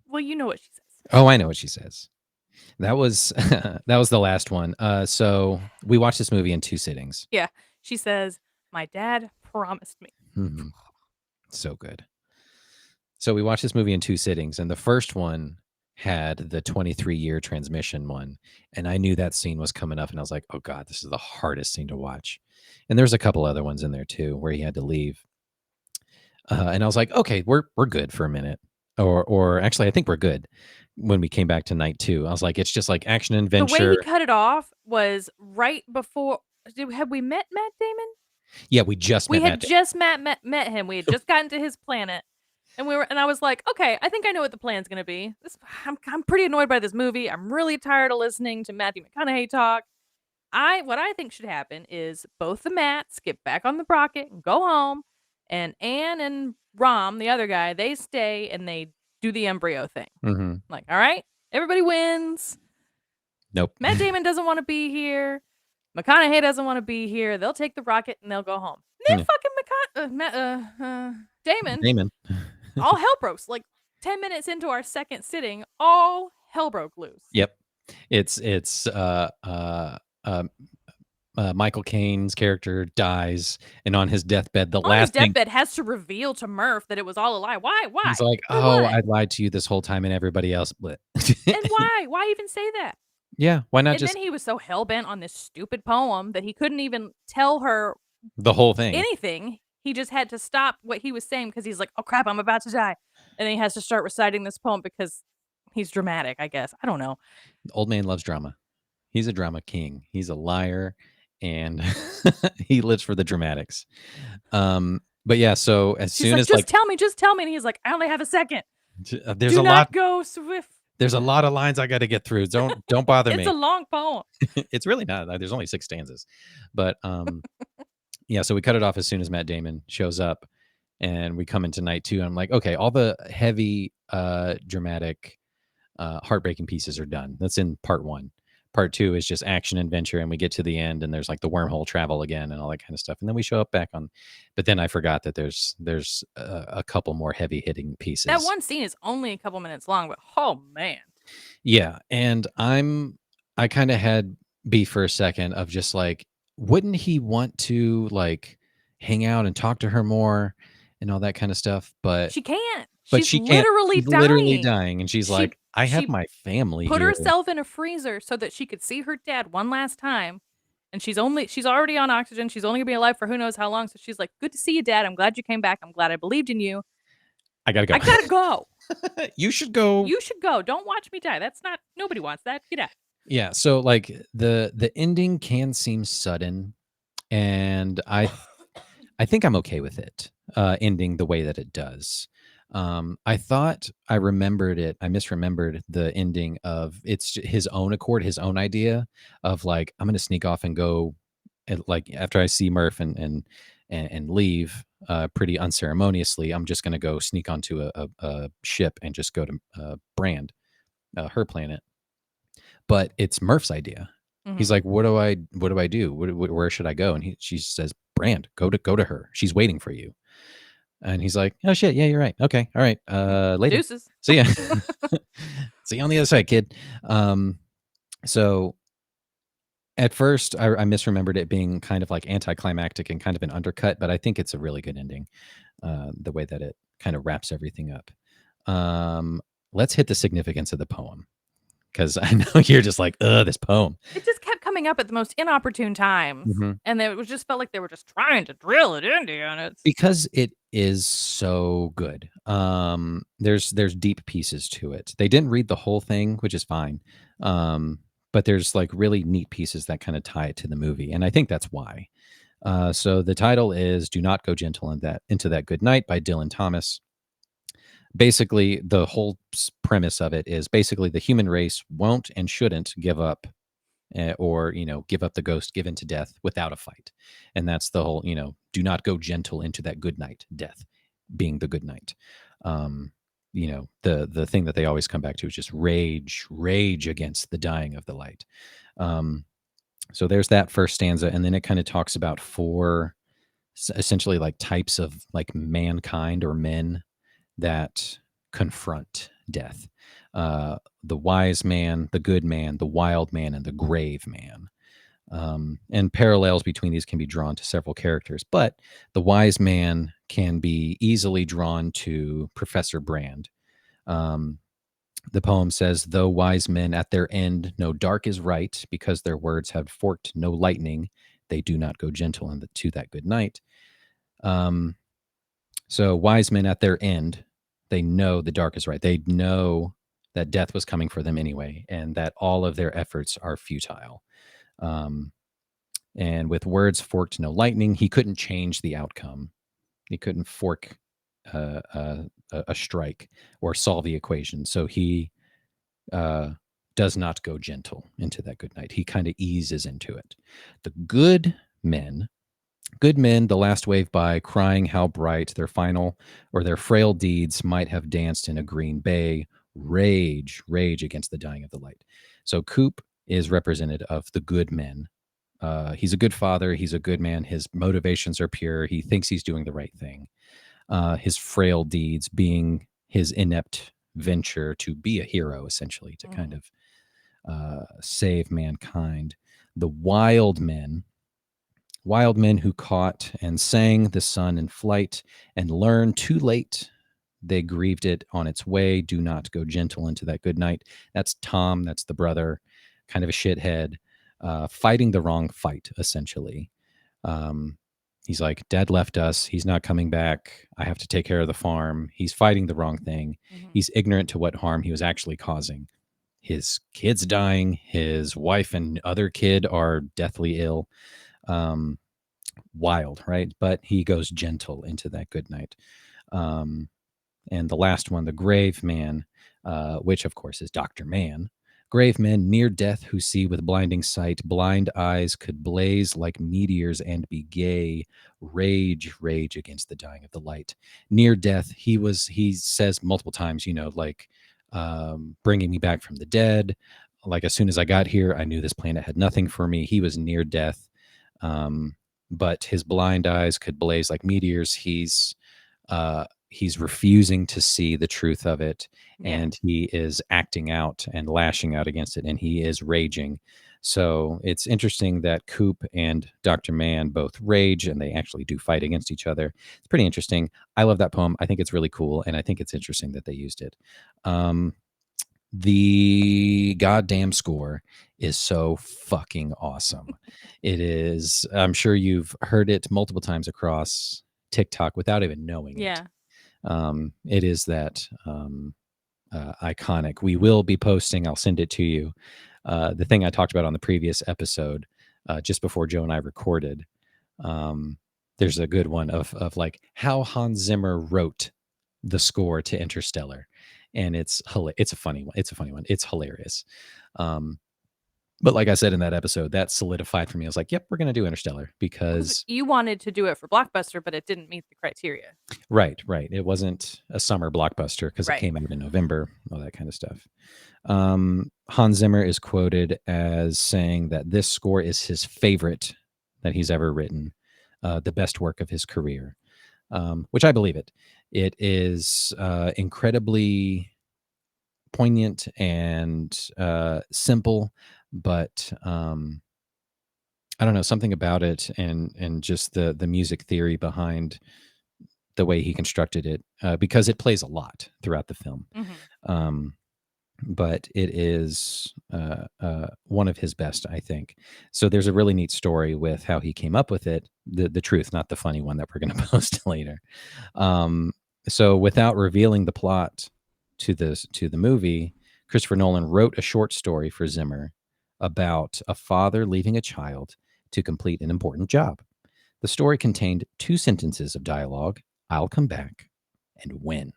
"Well, you know what she says." Oh, I know what she says. That was that was the last one. So we watched this movie in 2 sittings. Yeah, she says, "My dad promised me." Mhm. So good. So we watched this movie in 2 sittings, and the first one had the 23-year transmission one, and I knew that scene was coming up, and I was like, "Oh god, this is the hardest scene to watch." And there's a couple other ones in there too where he had to leave. And I was like, "Okay, we're good for a minute." Or actually, I think we're good. When we came back to night 2, I was like, "It's just like action The way adventure." he cut it off was right before had we met Matt Damon? Yeah, we just We met had Matt Damon. just met him. We had just gotten to his planet. And I was like, okay, I think I know what the plan's gonna be. I'm pretty annoyed by this movie. I'm really tired of listening to Matthew McConaughey talk. What I think should happen is both the Matts get back on the rocket and go home, and Anne and Rom, the other guy, they stay and they do the embryo thing. Mhm. Like, all right, everybody wins. Nope. Matt Damon doesn't want to be here. McConaughey doesn't want to be here. They'll take the rocket and they'll go home. Then Yeah. fucking Damon. Damon. All hell broke. Like 10 minutes into our second sitting, all hell broke loose. Yep. It's Michael Caine's character dies, and on his deathbed, the On his last thing deathbed has to reveal to Murph that it was all a lie. Why? he's like, For "Oh, what? I lied to you this whole time, and everybody else split." And why? Why even say that? Yeah, why not And just then he was so hell bent on this stupid poem that he couldn't even tell her the whole thing? anything. He just had to stop what he was saying because he's like, oh crap, I'm about to die. And then he has to start reciting this poem because he's dramatic, I guess. I don't know. The old man loves drama. He's a drama king. He's a liar and he lives for the dramatics. But yeah, so as She's soon like, as just tell me. And he's like, I only have a second. there's Do a not lot, go swift. there's a lot of lines I got to get through. Don't bother It's me. a long poem. It's really not. There's only 6 stanzas, but yeah. So we cut it off as soon as Matt Damon shows up, and we come into night 2. And I'm like, okay, all the heavy, dramatic, heartbreaking pieces are done. That's in part 1. Part 2 is just action adventure, and we get to the end, and there's like the wormhole travel again, and all that kind of stuff. And then we show up back on. But then I forgot that there's a couple more heavy hitting pieces. That one scene is only a couple minutes long, but oh man. Yeah, and I kind of had beef for a second of just like, wouldn't he want to like hang out and talk to her more and all that kind of stuff? But she can't. But She's she can't. literally She's dying. literally dying, and she's She- like, I have she my family Put here. herself in a freezer so that she could see her dad one last time. And she's already on oxygen. She's only gonna be alive for who knows how long. So she's like, good to see you, Dad. I'm glad you came back. I'm glad I believed in you. I gotta go. I gotta go. You should go. You should go. Don't watch me die. That's not, nobody wants that. Get out. Yeah. So like the ending can seem sudden, and I think I'm okay with it ending the way that it does. I thought I remembered it. I misremembered the ending of it's his own accord, his own idea of like, I'm going to sneak off and go, and like after I see Murph and leave pretty unceremoniously, I'm just going to go sneak onto a ship and just go to Brand, her planet. But it's Murph's idea. He's like, what do I do? Where should I go? And she says, Brand, go to her. She's waiting for you. And he's like, oh shit, yeah, you're right. Okay, all right. Later. Deuces. See ya. See you on the other side, kid. So at first I misremembered it being kind of like anticlimactic and kind of an undercut, but I think it's a really good ending. The way that it kind of wraps everything up. Let's hit the significance of the poem, because I know you're just like, this poem. It just kept coming up at the most inopportune times. And it just felt like they were just trying to drill it into you. And it's because it is so good. There's deep pieces to it. They didn't read the whole thing, which is fine. But there's like really neat pieces that kind of tie it to the movie. And I think that's why. So the title is Do Not Go Gentle Into That Good Night by Dylan Thomas. Basically, the whole premise of it is basically the human race won't and shouldn't give up or, give up the ghost, give in to death without a fight. And that's the whole, do not go gentle into that good night, death being the good night. The thing that they always come back to is just rage against the dying of the light. So there's that first stanza. And then it kind of talks about 4 essentially like types of like mankind or men that confront death. The wise man, the good man, the wild man, and the grave man. And parallels between these can be drawn to several characters, but the wise man can be easily drawn to Professor Brand. The poem says, though wise men at their end know dark is right, because their words have forked no lightning, they do not go gentle to that good night. So wise men at their end, they know the dark is right. They know that death was coming for them anyway, and that all of their efforts are futile. And with words forked no lightning, he couldn't change the outcome. He couldn't fork a strike or solve the equation. So he does not go gentle into that good night. He kind of eases into it. The good men, the last wave by, crying how bright their frail deeds might have danced in a green bay, rage against the dying of the light. So Coop is representative of the good men. He's a good father. He's a good man. His motivations are pure. He thinks he's doing the right thing. His frail deeds being his inept venture to be a hero, essentially, to kind of save mankind. The wild men who caught and sang the sun in flight and learned too late they grieved it on its way, do not go gentle into that good night. That's Tom. That's the brother, kind of a shithead, fighting the wrong fight, essentially. He's like, Dad left us. He's not coming back. I have to take care of the farm. He's fighting the wrong thing. He's ignorant to what harm he was actually causing. His kid's dying. His wife and other kid are deathly ill. Wild, right? But he goes gentle into that good night. Um, and the last one, the grave man, which of course is Dr. Mann. Grave men near death who see with blinding sight, blind eyes could blaze like meteors and be gay, rage, rage against the dying of the light. Near death, he says multiple times, like bringing me back from the dead. Like as soon as I got here, I knew this planet had nothing for me. He was near death, um, but his blind eyes could blaze like meteors. He's refusing to see the truth of it, and he is acting out and lashing out against it, and he is raging. So it's interesting that Coop and Dr. Mann both rage, and they actually do fight against each other. It's pretty interesting. I love that poem. I think it's really cool, and I think it's interesting that they used it. The goddamn score is so fucking awesome. It is. I'm sure you've heard it multiple times across TikTok without even knowing it. It is that iconic. We will be posting, I'll send it to you, the thing I talked about on the previous episode, just before Joe and I recorded. There's a good one of like how Hans Zimmer wrote the score to Interstellar, and it's a funny one. It's hilarious. But like I said in that episode, that solidified for me. I was like, yep, we're going to do Interstellar because you wanted to do it for Blockbuster, but it didn't meet the criteria. Right. It wasn't a summer blockbuster because it came out in November, all that kind of stuff. Hans Zimmer is quoted as saying that this score is his favorite that he's ever written, the best work of his career, which I believe it. It is incredibly poignant and simple, but I don't know, something about it and just the music theory behind the way he constructed it, because it plays a lot throughout the film. But it is one of his best, I think. So there's a really neat story with how he came up with it, the truth, not the funny one that we're going to post later. So without revealing the plot to the movie, Christopher Nolan wrote a short story for Zimmer about a father leaving a child to complete an important job. The story contained 2 sentences of dialogue: "I'll come back" and "when."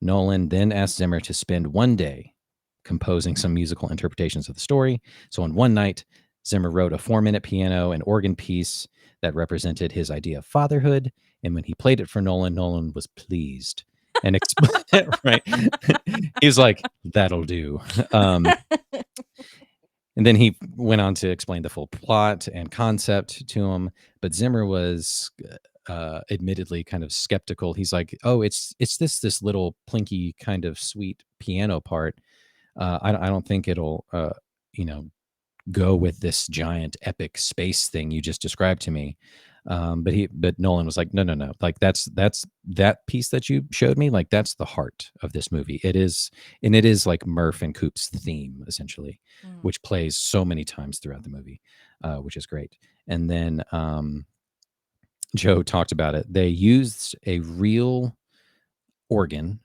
Nolan then asked Zimmer to spend one day composing some musical interpretations of the story. So on one night, Zimmer wrote a 4-minute piano and organ piece that represented his idea of fatherhood. And when he played it for Nolan, Nolan was pleased and right. He was like, "That'll do." And then he went on to explain the full plot and concept to him. But Zimmer was admittedly kind of skeptical. He's like, "Oh, it's this little plinky kind of sweet piano part. I don't think it'll go with this giant epic space thing you just described to me." But Nolan was like, no, like that's that piece that you showed me, like that's the heart of this movie. It is like Murph and Coop's theme essentially, which plays so many times throughout the movie, which is great. And then Joe talked about it. They used a real organ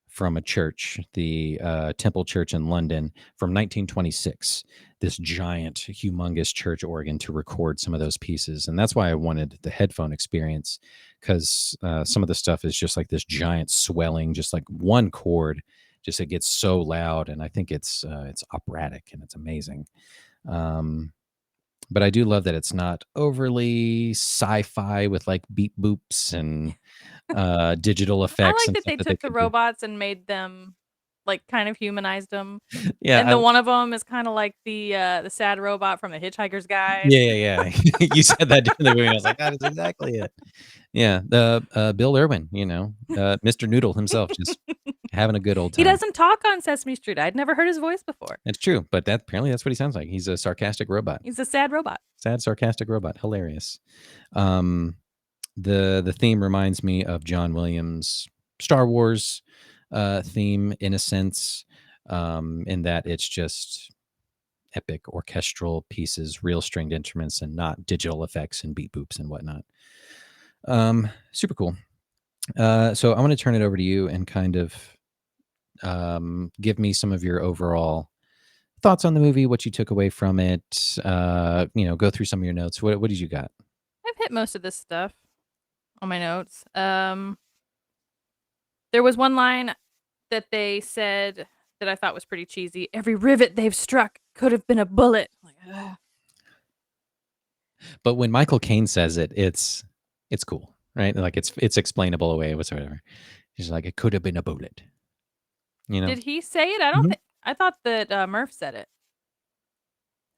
from a church, the Temple Church in London from 1926, this giant, humongous church organ, to record some of those pieces. And that's why I wanted the headphone experience, because some of the stuff is just like this giant swelling, just like one chord, just it gets so loud. And I think it's operatic and it's amazing. But I do love that it's not overly sci-fi with like beep boops and digital effects. I like and that stuff they took the could do. robots and made them like kind of humanized them. Yeah, And the one of them is kind of like the sad robot from The Hitchhiker's Guide. yeah. You said that during the movie. I was like, that is exactly it. Yeah, the Bill Irwin, Mr. Noodle himself, just having a good old time. He doesn't talk on Sesame Street. I'd never heard his voice before. That's true, but apparently that's what he sounds like. He's a sarcastic robot. He's a sad robot. Sad, sarcastic robot. Hilarious. The theme reminds me of John Williams' Star Wars theme in a sense, in that it's just epic orchestral pieces, real stringed instruments, and not digital effects and beat boops and whatnot. Super cool. So I want to turn it over to you and kind of give me some of your overall thoughts on the movie, what you took away from it. Go through some of your notes. What did you got? I've hit most of this stuff on my notes. There was one line that they said that I thought was pretty cheesy. Every rivet they've struck could have been a bullet. Like, ugh. But when Michael Caine says it, it's cool, right? Like it's explainable away whatsoever. He's like, it could have been a bullet. Did he say it? I don't think. I thought that Murph said it.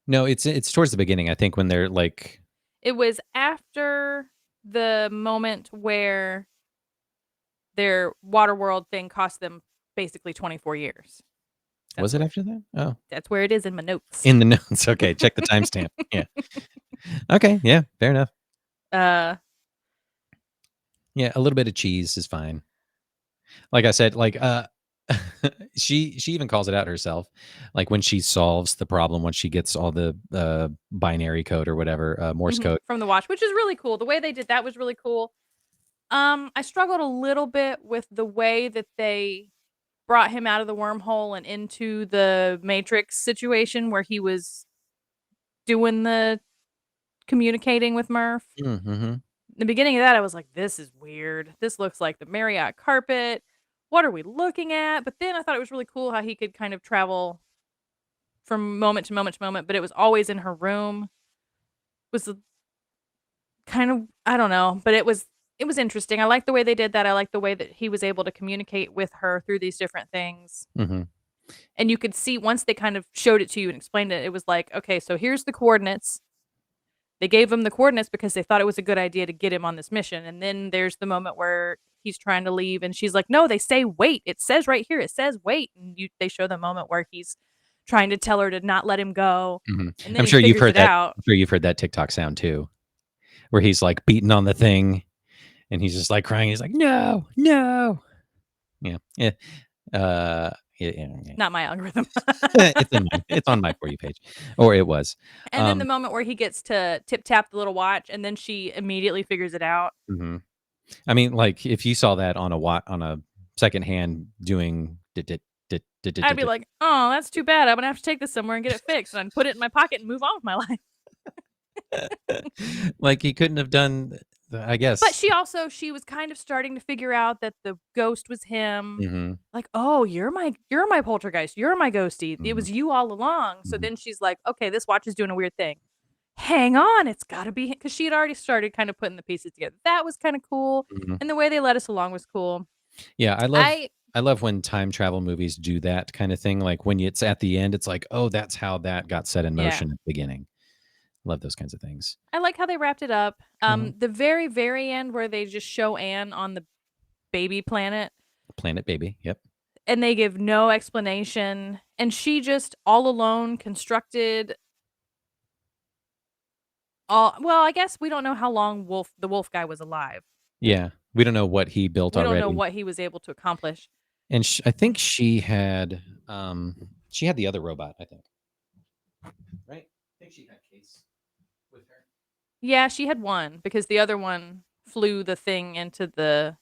No, it's towards the beginning. I think when they're like, it was after the moment where their Waterworld thing cost them basically 24 years. Was it after that? Oh, that's where it is in my notes. In the notes, okay. Check the timestamp. Yeah. Okay. Yeah. Fair enough. Yeah, a little bit of cheese is fine. Like I said, like she even calls it out herself. Like when she solves the problem, once she gets all the binary code or whatever, Morse code from the watch, which is really cool. The way they did that was really cool. I struggled a little bit with the way that they brought him out of the wormhole and into the Matrix situation where he was doing the communicating with Murph. Mm-hmm. The beginning of that, I was like, this is weird. This looks like the Marriott carpet. What are we looking at? But then I thought it was really cool how he could kind of travel from moment to moment to moment, but it was always in her room. It was kind of, I don't know, but it was interesting. I like the way they did that. I like the way that he was able to communicate with her through these different things. Mm-hmm. And you could see once they kind of showed it to you and explained it, it was like, okay, so here's the coordinates. They gave him the coordinates because they thought it was a good idea to get him on this mission. And then there's the moment where he's trying to leave and she's like, no, they say wait. It says right here, it says wait. And they show the moment where he's trying to tell her to not let him go. Mm-hmm. And then I'm sure you've heard that. I'm sure you've heard that TikTok sound too, where he's like beating on the thing and he's just like crying. He's like, no. Yeah. Not my algorithm. It's on my For You page, or it was. And then the moment where he gets to tip tap the little watch, and then she immediately figures it out. Mm-hmm. I mean, like if you saw that on a secondhand doing, I'd be like, oh, that's too bad. I'm gonna have to take this somewhere and get it fixed, and I'd put it in my pocket and move on with my life. Like he couldn't have done. I guess. But she was kind of starting to figure out that the ghost was him. Mm-hmm. Like, oh, you're my poltergeist. You're my ghosty. Mm-hmm. It was you all along. So then she's like, okay, this watch is doing a weird thing. Hang on, it's got to be, because she had already started kind of putting the pieces together. That was kind of cool. Mm-hmm. And the way they led us along was cool. Yeah, I love when time travel movies do that kind of thing. Like when it's at the end, it's like, oh, that's how that got set in motion at the beginning. Love those kinds of things. I like how they wrapped it up. The very, very end where they just show Anne on the baby planet. Planet baby, yep. And they give no explanation. And she just all alone constructed I guess we don't know how long the wolf guy was alive. Yeah. We don't know what he built already. We don't know what he was able to accomplish. And I think she had the other robot, I think. Right? I think she had Case with her. Yeah, she had one because the other one flew the thing into the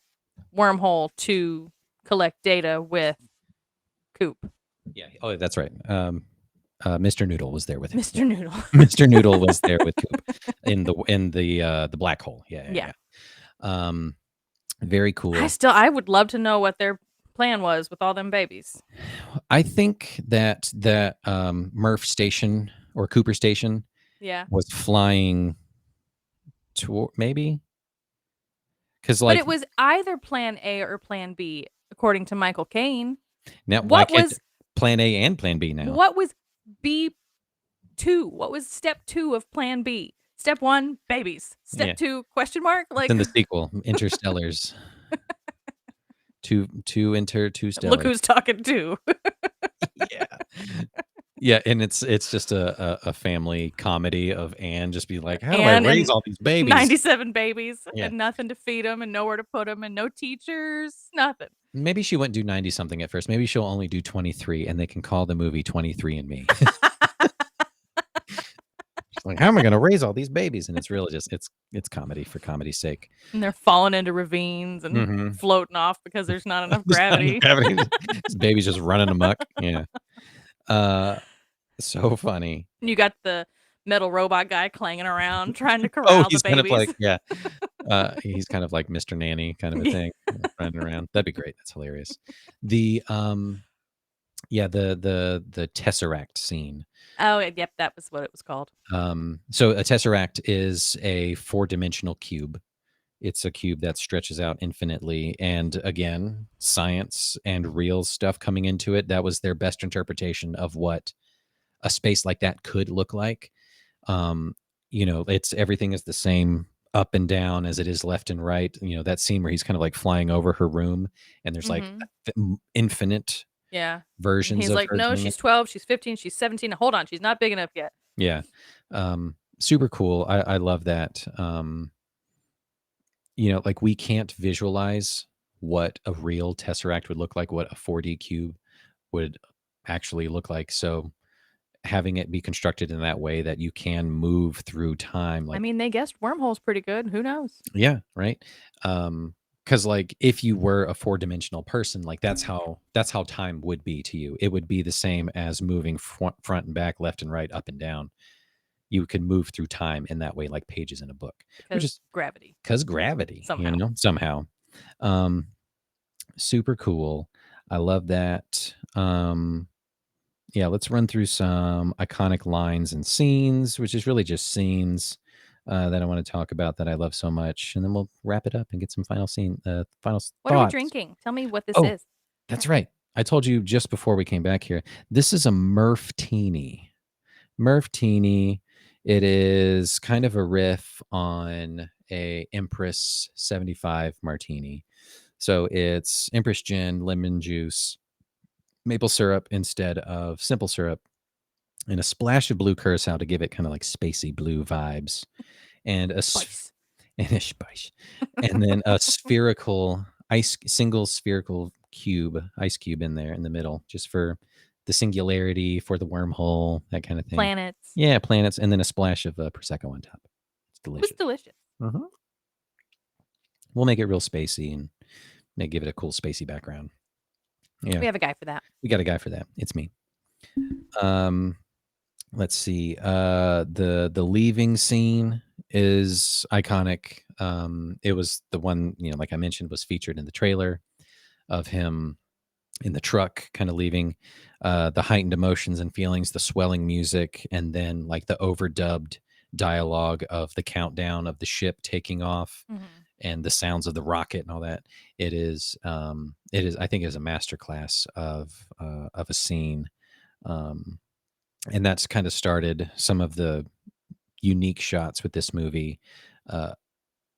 wormhole to collect data with Coop. Yeah. Oh, that's right. Mr. Noodle was there with him. Mr. Noodle. Mr. Noodle was there with Coop in the black hole. Yeah. Very cool. I would love to know what their plan was with all them babies. I think that Murph station or Cooper station was flying to maybe because but it was either plan A or plan B according to Michael Caine. Now what was plan A and plan B now? What was B2? What was step 2 of plan B? Step 1, babies. Step 2, question mark? Like it's in the sequel, Interstellars. two stellar. Look who's talking to. Yeah, and it's just a family comedy of Anne just be like, how do I raise all these babies? 97 babies and nothing to feed them and nowhere to put them and no teachers, nothing. Maybe she wouldn't do 90 something at first. Maybe she'll only do 23 and they can call the movie 23 and Me. Like, how am I going to raise all these babies? And it's really just it's comedy for comedy's sake. And they're falling into ravines and floating off because there's not enough gravity. This baby's just running amok. Yeah. So funny. And you got the metal robot guy clanging around trying to Oh, corral the he's kind of babies. like, yeah. He's kind of like Mr. Nanny kind of a Yeah. thing, running around. That'd be great. That's hilarious. The yeah, the Tesseract scene. Oh, yep, that was what it was called. So a Tesseract is a 4-dimensional cube. It's a cube that stretches out infinitely. And again, science and real stuff coming into it. That was their best interpretation of what a space like that could look like. It's everything is the same up and down as it is left and right. That scene where he's kind of like flying over her room and there's like Mhm. infinite Yeah. And versions he's of like, her "No, doing it. she's 12, she's 15, she's 17. Hold on, she's not big enough yet." Yeah. Super cool. I love that. Like we can't visualize what a real tesseract would look like, what a 4D cube would actually look like. So having it be constructed in that way that you can move through time, I like, mean, they guessed wormholes pretty good. Who knows? yeah, right. Because like if you were a 4-dimensional person, like that's how time would be to you. It would be the same as moving front and back, left and right, up and down. You could move through time in that way, like pages in a book, which Because is gravity, because gravity, somehow. somehow. Um, Super cool. I love that. Yeah, let's run through some iconic lines and scenes, which is really just scenes that I want to talk about that I love so much, and then we'll wrap it up and get some final What are we thoughts. drinking? Tell me what this Oh, is. that's right. I told you just before we came back here. This is a Murph-tini. Murph-tini. It is kind of a riff on a Empress 75 martini. So it's Empress gin, lemon juice, maple syrup instead of simple syrup, and a splash of blue curacao to give it kind of like spacey blue vibes, and Spice. and a spice, and then a single spherical ice cube in there in the middle, just for the singularity, for the wormhole, that kind of thing. Planets. Yeah, planets, and then a splash of prosecco on top. It's It was delicious. delicious. We'll make it real spacey and give it a cool spacey background. Yeah, We have a guy for that. we got a guy for that. It's me. Let's see. The leaving scene is iconic. It was the one, like I mentioned, was featured in the trailer of him in the truck, kind of leaving. The heightened emotions and feelings, the swelling music, and then like the overdubbed dialogue of the countdown of the ship taking off, Mhm. and the sounds of the rocket and all that. I think, is a masterclass of a scene. And that's kind of started some of the unique shots with this movie. Uh,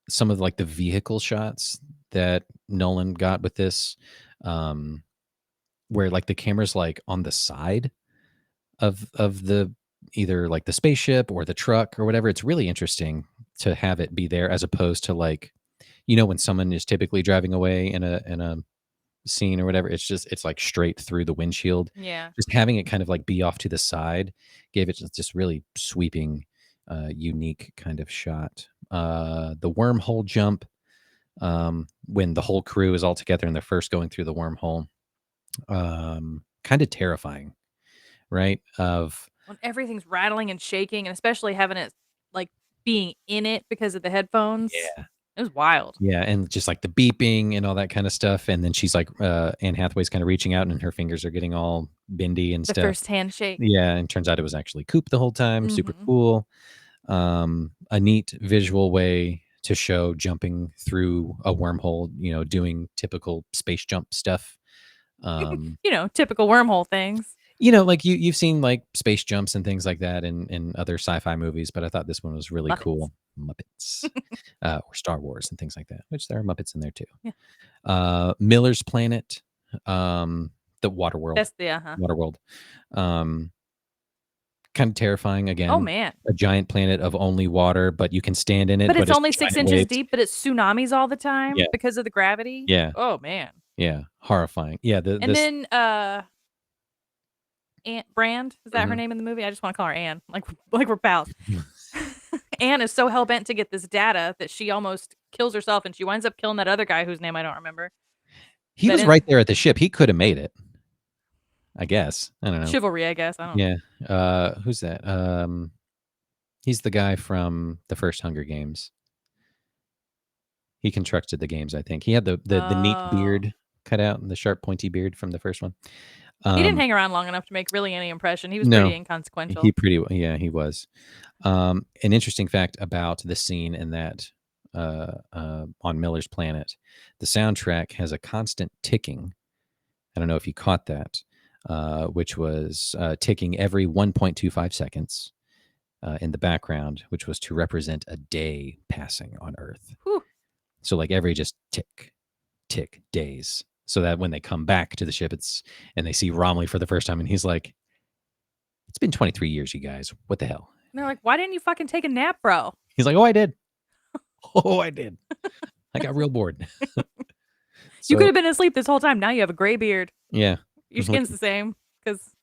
some of like the vehicle shots that Nolan got with this, um, where like the camera's like on the side of the either like the spaceship or the truck or whatever. It's really interesting to have it be there as opposed to like, when someone is typically driving away in a scene or whatever, it's like straight through the windshield. Yeah. Just having it kind of like be off to the side gave it just really sweeping, unique kind of shot. The wormhole jump, when the whole crew is all together and they're first going through the wormhole, kind of terrifying, right? Of When everything's rattling and shaking, and especially having it like being in it because of the headphones. Yeah. It was wild. Yeah, and just like the beeping and all that kind of stuff, and then she's like, Anne Hathaway's kind of reaching out, and her fingers are getting all bendy and The stuff. first handshake. Yeah, and turns out it was actually Coop the whole time. Super Mhm. cool. A neat visual way to show jumping through a wormhole, doing typical space jump stuff. Typical wormhole things. Like you've seen like space jumps and things like that in other sci-fi movies, but I thought this one was really Muppets. cool. Muppets, or Star Wars and things like that, which there are Muppets in there too. Yeah. Miller's Planet, the Waterworld, That's the Waterworld, kind of terrifying again. Oh, man. A giant planet of only water, but you can stand in it. But it's only giant 6 inches waves. deep, but it's tsunamis all the time Yeah. because of the gravity. Yeah. Oh, man. Yeah, horrifying. Yeah, And then Anne Brand, is that her Mhm. name in the movie? I just want to call her Anne, like we're pals. Anne is so hell bent to get this data that she almost kills herself, and she winds up killing that other guy whose name I don't remember. He That was in- right there at the ship. He could have made it. I guess. I don't know. Chivalry, I guess. I don't. Yeah. Who's that? He's the guy from the first Hunger Games. He constructed the games, I think. He had the neat Oh. beard cut out and the sharp pointy beard from the first one. He didn't hang around long enough to make really any impression. He was No. pretty inconsequential. He was. An interesting fact about the scene in that on Miller's Planet, the soundtrack has a constant ticking. I don't know if you caught that, which was ticking every 1.25 seconds in the background, which was to represent a day passing on Earth. Whew. So like every just tick, tick days. So that when they come back to the ship, and they see Romley for the first time, and he's like, "It's been 23 years, you guys. What the hell?" And they're like, "Why didn't you fucking take a nap, bro?" He's like, "Oh, I did. Oh, I did. I got real bored." You could have been asleep this whole time. Now you have a gray beard. Yeah. Your skin's the same because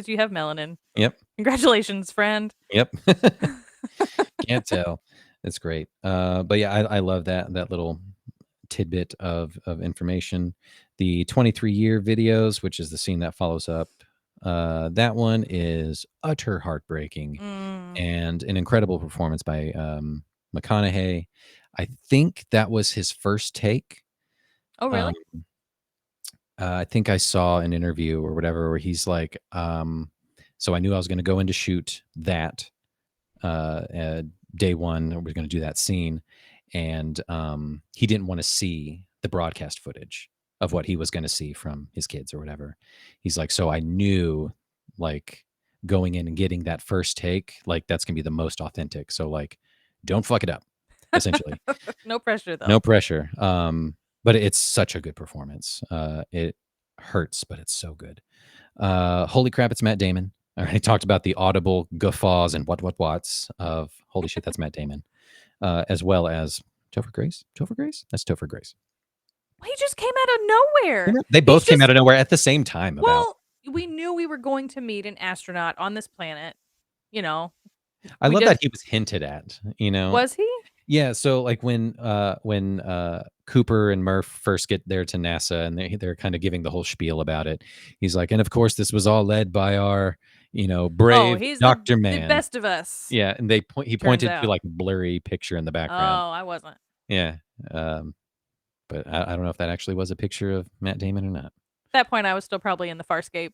you have melanin. Yep. Congratulations, friend. Yep. Can't tell. It's great. But yeah, I love that little tidbit of information. The 23-year videos, which is the scene that follows up, that one is utter heartbreaking and an incredible performance by McConaughey. I think that was his first take. Oh, really? I think I saw an interview or whatever where he's like, so I knew I was going to go in to shoot that day one. We're going to do that scene. And he didn't want to see the broadcast footage of what he was going to see from his kids or whatever. He's like, so I knew like going in and getting that first take, like that's going to be the most authentic. So like, don't fuck it up, essentially. No pressure though. No pressure. But it's such a good performance. It hurts, but it's so good. Holy crap, it's Matt Damon. I already talked about the audible guffaws and what's of holy shit, that's Matt Damon. As well as Topher Grace. Topher Grace? That's Topher Grace. He just came out of nowhere. They both came out of nowhere at the same time. We knew we were going to meet an astronaut on this planet. You know, I love that he was hinted at. You know, was he? Yeah. So like when Cooper and Murph first get there to NASA, and they're kind of giving the whole spiel about it. He's like, and of course this was all led by our, brave Dr. Man, the best of us. Yeah, and he pointed to like a blurry picture in the background. Oh, I wasn't. Yeah. But I don't know if that actually was a picture of Matt Damon or not. At that point, I was still probably in the Farscape.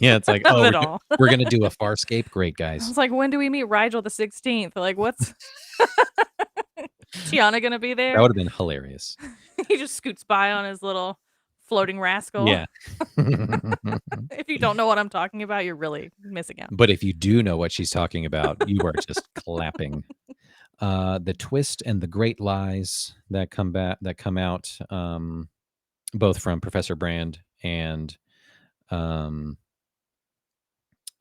Yeah, it's like, oh, we're going to do a Farscape? Great, guys. I was like, when do we meet Rigel the 16th? Like, what's... Tiana going to be there? That would have been hilarious. He just scoots by on his little floating rascal. Yeah. If you don't know what I'm talking about, you're really missing out. But if you do know what she's talking about, you are just clapping. The twist and the great lies that come out, both from Professor Brand and Alfred.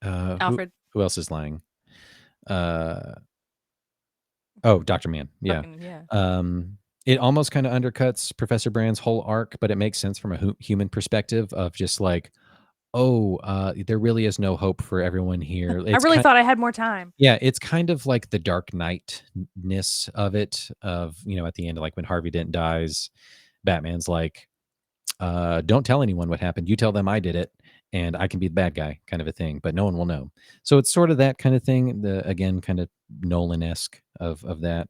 Who else is lying? Dr. Mann. Yeah. It almost kind of undercuts Professor Brand's whole arc, but it makes sense from a human perspective of just like, there really is no hope for everyone here. I really thought I had more time. Yeah, it's kind of like the Dark Knight-ness of it, at the end, like when Harvey Dent dies, Batman's like, don't tell anyone what happened. You tell them I did it, and I can be the bad guy, kind of a thing, but no one will know. So it's sort of that kind of thing, again, kind of Nolan-esque of that.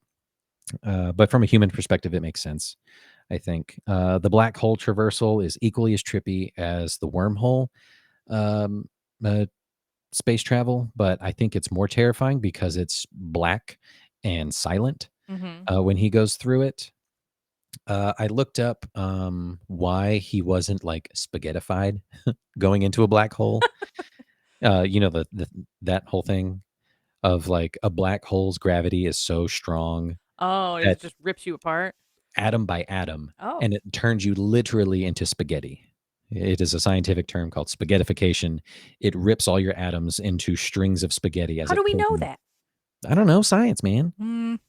But from a human perspective, it makes sense, I think. The black hole traversal is equally as trippy as the wormhole space travel, but I think it's more terrifying because it's black and silent when he goes through it. I looked up why he wasn't like spaghettified going into a black hole. That whole thing of like a black hole's gravity is so strong. Oh, it just rips you apart. Atom by atom. Oh. And it turns you literally into spaghetti. It is a scientific term called spaghettification. It rips all your atoms into strings of spaghetti. How do we know that? I don't know. Science, man.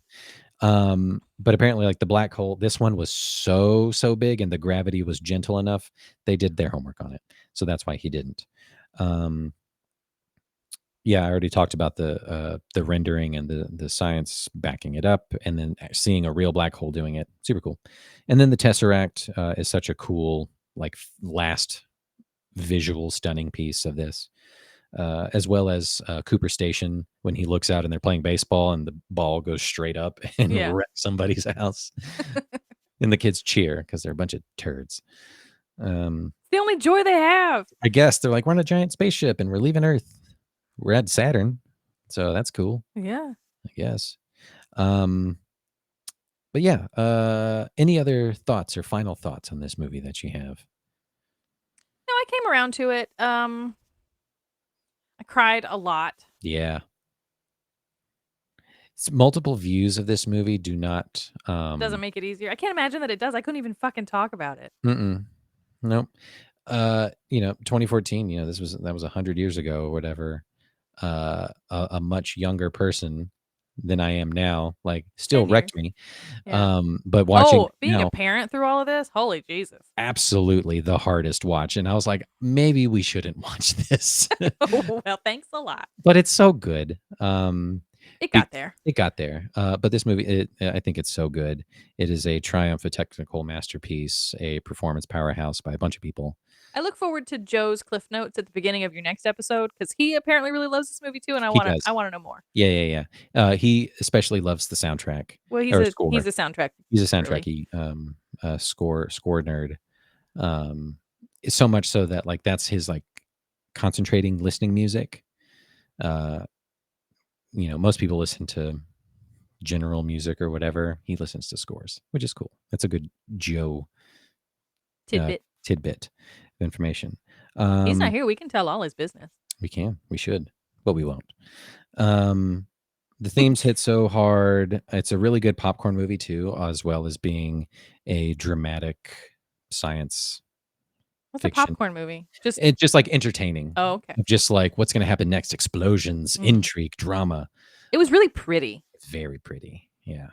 But apparently like the black hole, this one was so big and the gravity was gentle enough. They did their homework on it. So that's why he didn't. Yeah, I already talked about the rendering and the science backing it up, and then seeing a real black hole doing it. Super cool. And then the Tesseract is such a cool like last visual stunning piece of this. As well as Cooper Station when he looks out and they're playing baseball and the ball goes straight up and Yeah. wrecks somebody's house. And the kids cheer because they're a bunch of turds. It's the only joy they have. I guess they're like, we're on a giant spaceship and we're leaving Earth. We're at Saturn. So that's cool, Yeah. I guess. But yeah, any other thoughts or final thoughts on this movie that you have? No, I came around to it. I cried a lot. Yeah. Multiple views of this movie do not Doesn't make it easier. I can't imagine that it does. I couldn't even fucking talk about it. Nope. 2014, that was 100 years ago or whatever. A much younger person than I am now, like still 10 wrecked years. me. Yeah. But watching being now, a parent through all of this, holy Jesus. absolutely the hardest watch. And I was like, maybe we shouldn't watch this. Well, thanks a lot. But it's so good. It got there. It got there. But this movie, I think it's so good. It is a triumph, a technical masterpiece, a performance powerhouse by a bunch of people. I look forward to Joe's cliff notes at the beginning of your next episode because he apparently really loves this movie too, and I want to know more. Yeah. He especially loves the soundtrack. Well, he's a soundtrack. He's a soundtracky score nerd. So much so that like that's his like concentrating listening music. Most people listen to general music or whatever. He listens to scores, which is cool. That's a good Joe tidbit of information. He's not here. We can tell all his business. We can. We should, but we won't. The themes hit so hard. It's a really good popcorn movie too, as well as being a dramatic science. What's fiction. a popcorn movie? It's just like entertaining. Oh, okay. Just like what's going to happen next? Explosions, intrigue, drama. It was really pretty. It's very pretty. Yeah.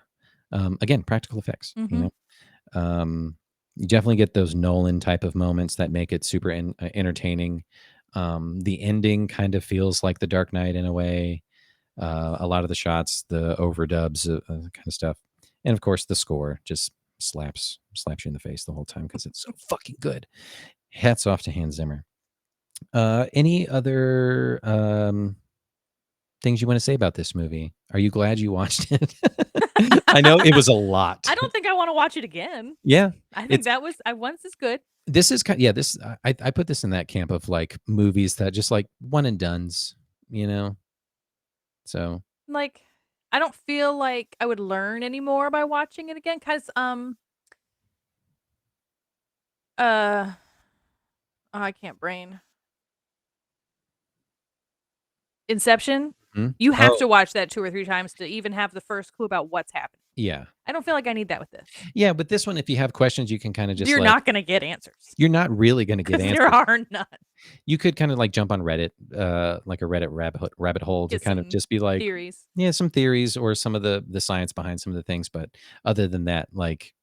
Again, practical effects. Mm-hmm. You definitely get those Nolan type of moments that make it super entertaining. The ending kind of feels like The Dark Knight in a way. A lot of the shots, the overdubs, kind of stuff, and of course the score just slaps you in the face the whole time because it's so fucking good. Hats off to Hans Zimmer. Any other things you want to say about this movie? Are you glad you watched it? I know it was a lot. I don't think I want to watch it again. Yeah, I think once is good. This is kind. Yeah, this I put this in that camp of like movies that just like one and dones. So like I don't feel like I would learn any more by watching it again because I can't brain. Inception. Mm-hmm. You have to watch that 2 or 3 times to even have the first clue about what's happening. Yeah. I don't feel like I need that with this. Yeah, but this one, if you have questions, you can kind of just You're not going to get answers. You're not really going to get answers. There are none. You could kind of like jump on Reddit, like a Reddit rabbit hole to kind of just be like theories. Yeah, some theories or some of the science behind some of the things. But other than that, like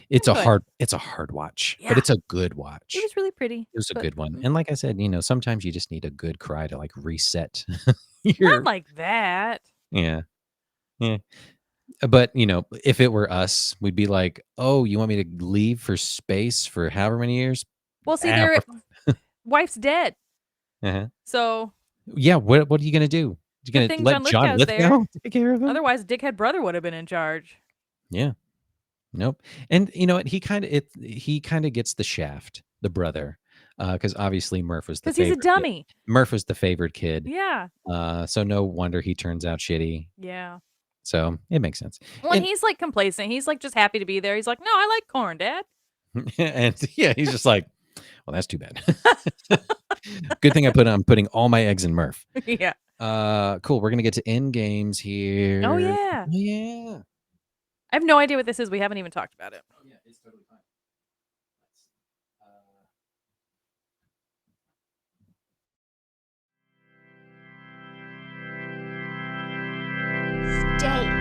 it's a hard watch, but it's a good watch. It was really pretty. It was a good one. And like I said, sometimes you just need a good cry to like reset. Not like that. Yeah. But if it were us, we'd be like, "Oh, you want me to leave for space for however many years?" Well, see, their wife's dead. So yeah, what are you gonna do? You're gonna let John Lithgow take care of him? Otherwise, dickhead brother would have been in charge. Yeah. Nope. And you know what? He kind of gets the shaft, the brother, because obviously Murph was the favorite. Because he's a dummy. Murph was the favored kid. Yeah. So no wonder he turns out shitty. Yeah. So it makes sense. Well, and he's like complacent. He's like just happy to be there. He's like, no, I like corn, Dad. And yeah, he's just like, well, that's too bad. Good thing I'm putting all my eggs in Murph. Yeah. Cool. We're gonna get to end games here. Oh yeah. Yeah. I have no idea what this is. We haven't even talked about it. Oh yeah, it's totally fine. Stay.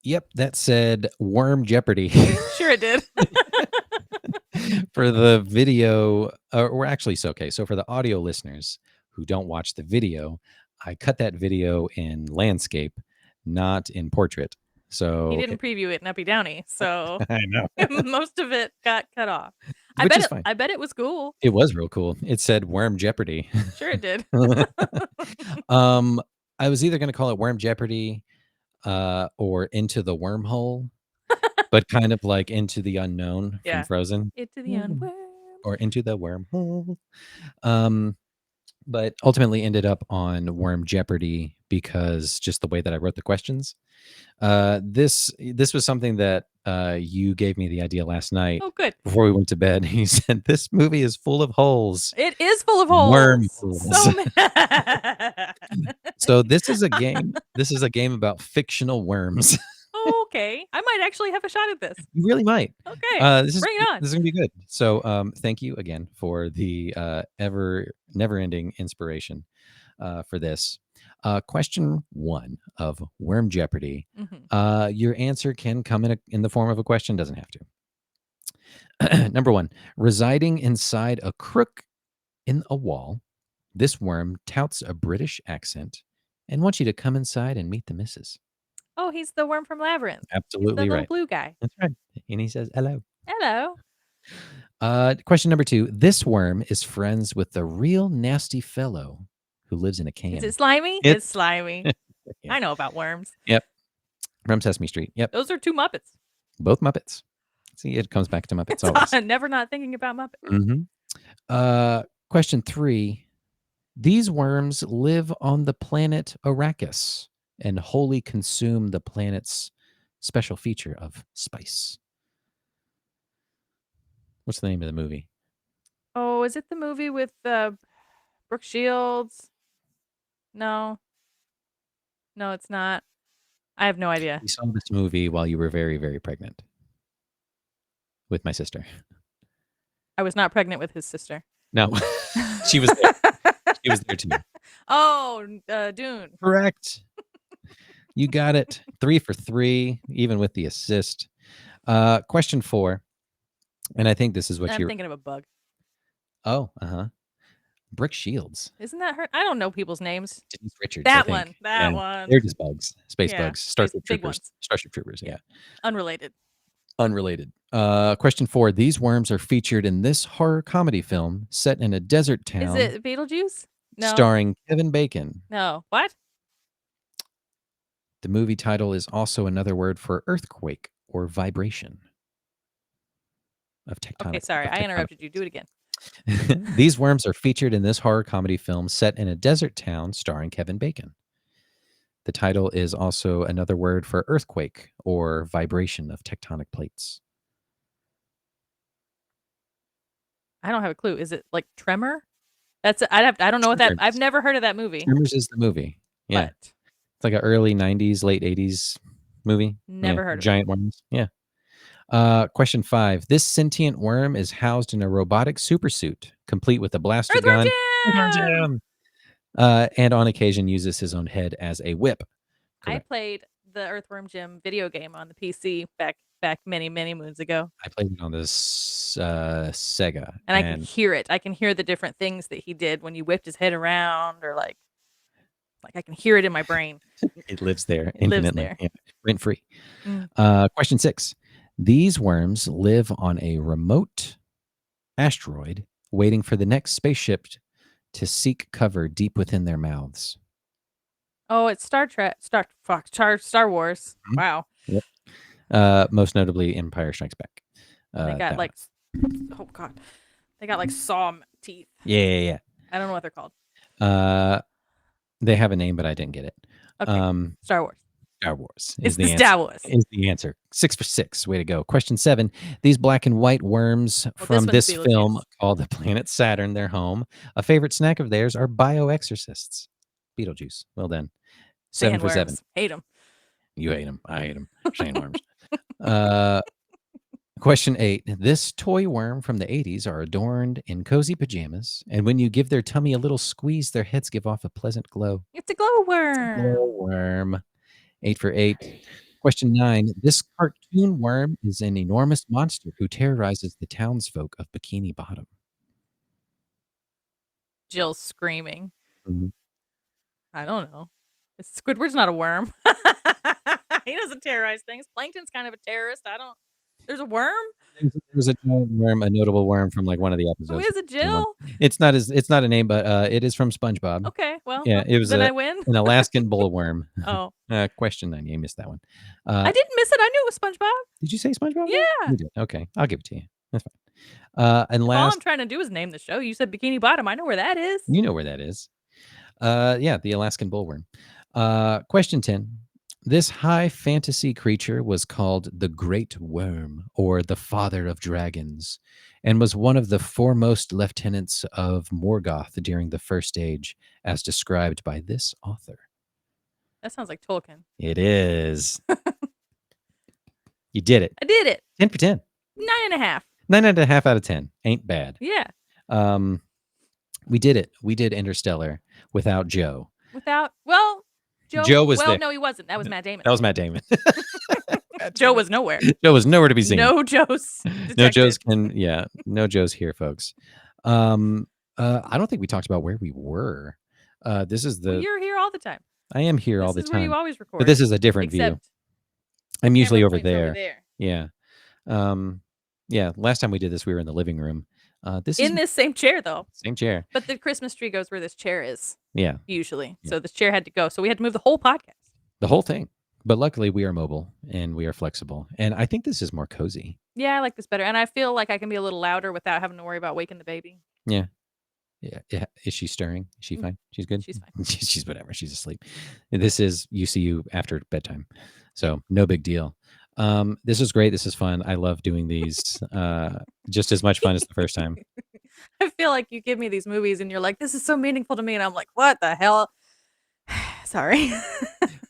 Yep, that said Worm Jeopardy. Sure it did. For the video, or actually, so for the audio listeners who don't watch the video, I cut that video in landscape, not in portrait. He So didn't preview it in Uppy Downy, so I know, most of it got cut off. which is fine. I bet it was cool. It was real cool. It said Worm Jeopardy. Sure it did. I was either going to call it Worm Jeopardy or Into the Wormhole, but kind of like Into the Unknown Yeah. from Frozen. Into the unworm. Or Into the Wormhole. But ultimately ended up on Worm Jeopardy because just the way that I wrote the questions. This was something that you gave me the idea last night Oh, good. before we went to bed. He said, this movie is full of holes. It is full of holes. Wormholes. So mad. So this is a game. This is a game about fictional worms. Oh, okay. I might actually have a shot at this. You really might. Okay. This is bring it on. This is gonna be good. So thank you again for the never-ending inspiration for this. Question 1 of Worm Jeopardy. Mhm. Your answer can come in the form of a question, doesn't have to. Number 1, residing inside a crook in a wall, this worm touts a British accent and wants you to come inside and meet the missus. Oh, he's the worm from Labyrinth. He's the Absolutely little right. blue guy. That's right. And he says hello. Hello. Question number 2. This worm is friends with the real nasty fellow who lives in a can. Is it slimy? It's- It's slimy. Yeah. I know about worms. Yep. From Sesame Street. Yep. Those are 2 Muppets. Both Muppets. See, it comes back to Muppets always. Never not thinking about Muppets. Mm-hmm. Question 3. These worms live on the planet Arrakis and wholly consume the planet's special feature of spice. What's the name of the movie? Oh, is it the movie with Brooke Shields? No. No, it's not. I have no idea. We saw this movie while you were very, very pregnant with my sister. I was not pregnant with his sister. No, she was there. She was there too. Oh, Dune. Correct. You got it. 3 for 3, even with the assist. Question 4. And I think this is what I'm you're thinking of a bug. Oh, Brooke Shields. Isn't that her? I don't know people's names. Denise Richards. That I think. one. That Yeah. one. They're just bugs. Space Yeah, bugs. Starship big Troopers. ones. Starship Troopers, yeah. Unrelated. Unrelated. Question 4. These worms are featured in this horror comedy film set in a desert town. Is it Beetlejuice? No. Starring Kevin Bacon. No. What? The movie title is also another word for earthquake or vibration of tectonic. Okay, sorry. I interrupted you. Do it again. These worms are featured in this horror comedy film set in a desert town starring Kevin Bacon. The title is also another word for earthquake or vibration of tectonic plates. I don't have a clue. Is it like Tremor? I don't know what that. I've never heard of that movie. Tremors is the movie. Yeah. But It's like an early 90s, late 80s movie. Never heard of it. Giant worms. Yeah. Question 5. This sentient worm is housed in a robotic supersuit, complete with a blaster Earthworm gun. Jim! And on occasion uses his own head as a whip. I Correct. played the Earthworm Jim video game on the PC back many moons ago, I played it on this Sega. and I can hear it. I can hear the different things that he did when you whipped his head around, or like I can hear it in my brain. It lives there It lives infinitely. there. Yeah, rent-free. Mm. Question 6. These worms live on a remote asteroid waiting for the next spaceship to seek cover deep within their mouths. Oh, it's Star Wars. Mhm. Wow. Yep. Most notably Empire Strikes Back. They got that oh god, they got like saw teeth. Yeah. I don't know what they're called. They have a name, but I didn't get it. Okay. Star Wars. Star Wars It's the Star Wars. Is the answer. 6 for 6. Way to go. Question 7. These black and white worms from this this one's film Beetlejuice. call the planet Saturn their home. A favorite snack of theirs are bioexorcists. Beetlejuice. Well done. 7 for 7. Hate them. You hate them. I hate them. Sandworms. Question 8. This toy worm from the 80s are adorned in cozy pajamas, and when you give their tummy a little squeeze, their heads give off a pleasant glow. It's a glowworm. Glowworm. 8 for 8. Question 9. This cartoon worm is an enormous monster who terrorizes the townsfolk of Bikini Bottom. Jill's screaming. Mhm. I don't know. Squidward's not a worm. He doesn't terrorize things. Plankton's kind of a terrorist. There's a worm? There's a giant worm, a notable worm from like one of the Who episodes. is it, Jill? It's not a name, but it is from SpongeBob. Okay, well, Yeah, it was then I win. an Alaskan bullworm. Oh. Question 9. You missed that one. I didn't miss it. I knew it was SpongeBob. Did you say SpongeBob? Yeah. You did. Okay, I'll give it to you. That's fine. And All last, I'm trying to do is name the show. You said Bikini Bottom. I know where that is. you know where that is. Yeah, the Alaskan bullworm. Question 10. This high fantasy creature was called the Great Worm, or the Father of Dragons, and was one of the foremost lieutenants of Morgoth during the First Age, as described by this author. That sounds like Tolkien. It is. You did it. I did it. 10 for 10. 9.5. 9.5 out of 10. Ain't bad. Yeah. We did it. We did Interstellar without Joe. Joe was there. No, he wasn't. That was Matt Damon. That was Matt Damon. Joe was nowhere. Joe was nowhere to be seen. No Joe's. No Joe's no Joe's here, folks. I don't think we talked about where we were. This is the. Well, you're here all the time. I am here all the This is where time. you always record. But this is a different view. Except I'm usually camera over points there. Yeah. Yeah. Last time we did this, we were in the living room. This same chair though. Same chair. But the Christmas tree goes where this chair is. Yeah. Usually. Yeah. So this chair had to go. So we had to move the whole podcast. The whole thing. But luckily we are mobile and we are flexible. And I think this is more cozy. Yeah, I like this better. And I feel like I can be a little louder without having to worry about waking the baby. Yeah. Yeah. Is she stirring? Is she fine? She's good? She's fine. She's whatever. She's asleep. This is UCU after bedtime. So no big deal. This is great. This is fun. I love doing these. Just as much fun as the first time. I feel like you give me these movies and you're like, this is so meaningful to me. And I'm like, what the hell? Sorry.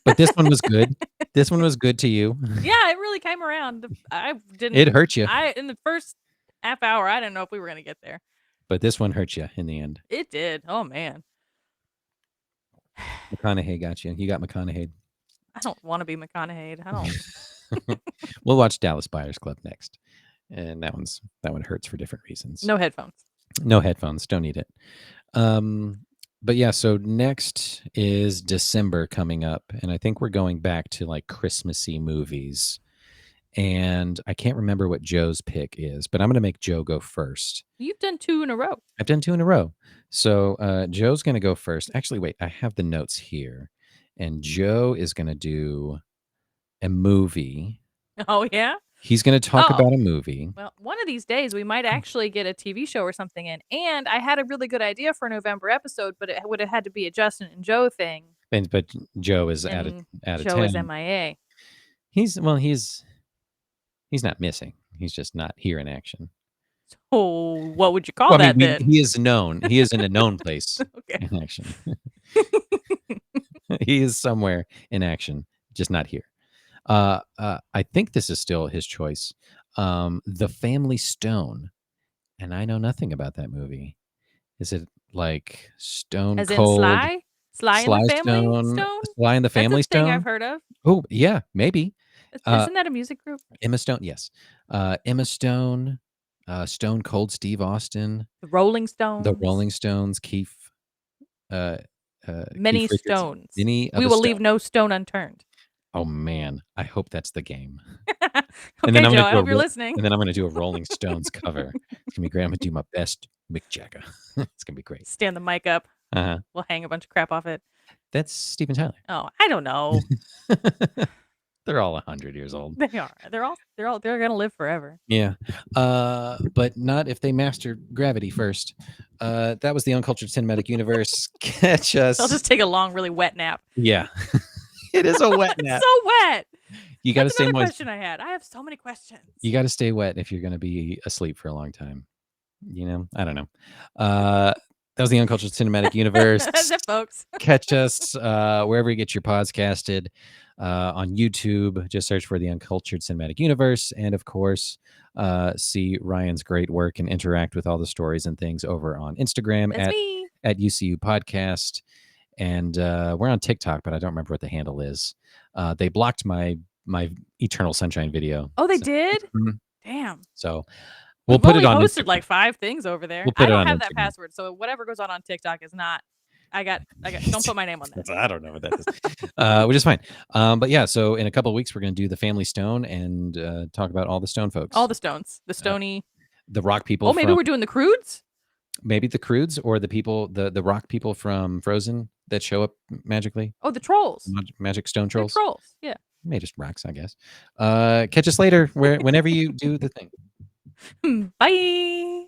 But this one was good. This one was good to you. Yeah, it really came around. I didn't. It hurt you. In the first half hour, I didn't know if we were going to get there. But this one hurt you in the end. It did. Oh, man. McConaughey got you. You got McConaughey. I don't want to be McConaughey. I don't. We'll watch Dallas Buyers Club next. And that one hurts for different reasons. No headphones. No headphones. Don't need it. But yeah, so next is December coming up. And I think we're going back to like Christmassy movies. And I can't remember what Joe's pick is, but I'm going to make Joe go first. You've done 2 in a row. I've done 2 in a row. So Joe's going to go first. Actually, wait, I have the notes here. And Joe is going to do a movie. Oh, yeah? He's going to talk about a movie. Well, one of these days we might actually get a TV show or something in. And I had a really good idea for a November episode, but it would have had to be a Justin and Joe thing. But Joe is out of Joe is MIA. He's not missing. He's just not here in action. So what would you call that then? He is known. He is in a known place Okay. in action. He is somewhere in action, just not here. I think this is still his choice. The Family Stone, and I know nothing about that movie. Is it like Stone As Cold? in Sly and the Family Stone? Sly and the Family That's a thing Stone? I've heard of. Oh, yeah, maybe. Isn't that a music group? Emma Stone, yes. Emma Stone, Stone Cold Steve Austin. The Rolling Stones. The Rolling Stones, Keith. Many Keith Richards. stones. We will leave no stone unturned. Oh man, I hope that's the game. Okay, Joe, I hope you're listening. And then I'm going to do a Rolling Stones cover. It's going to be great. I'm going to do my best Mick Jagger. It's going to be great. Stand the mic up. Uh-huh. We'll hang a bunch of crap off it. That's Steven Tyler. Oh, I don't know. They're all 100 years old. They are. They're going to live forever. Yeah. But not if they master gravity first. That was the Uncultured Cinematic Universe. Catch us. I'll just take a long, really wet nap. Yeah. It is a wet nap. So wet. You got to That's stay another moist. question I had. I have so many questions. You got to stay wet if you're going to be asleep for a long time. You know, I don't know. That was the Uncultured Cinematic Universe. That's it, folks. Catch us wherever you get your podcasted. On YouTube, just search for the Uncultured Cinematic Universe. And of course, see Ryan's great work and interact with all the stories and things over on Instagram at UCU Podcast. And we're on TikTok, but I don't remember what the handle is. They blocked my my Eternal Sunshine video. Oh, they So, did? mhm. Damn. So we'll We've put only it on posted Instagram. like 5 things over there. We'll I put it don't on have that Instagram. password, so whatever goes on TikTok is not. I got. Don't put my name on that. I don't know what that is, which is fine. But yeah, so in a couple of weeks, we're going to do the Family Stone and talk about all the Stone folks. All the Stones, the Stony. The rock people. Oh, maybe we're doing the Croods. Maybe the Croods or the people, the rock people from Frozen that show up magically. Oh, the Trolls. Magic stone They're trolls. Trolls. Yeah. May just rocks, I guess. Catch us later whenever you do the thing. Bye.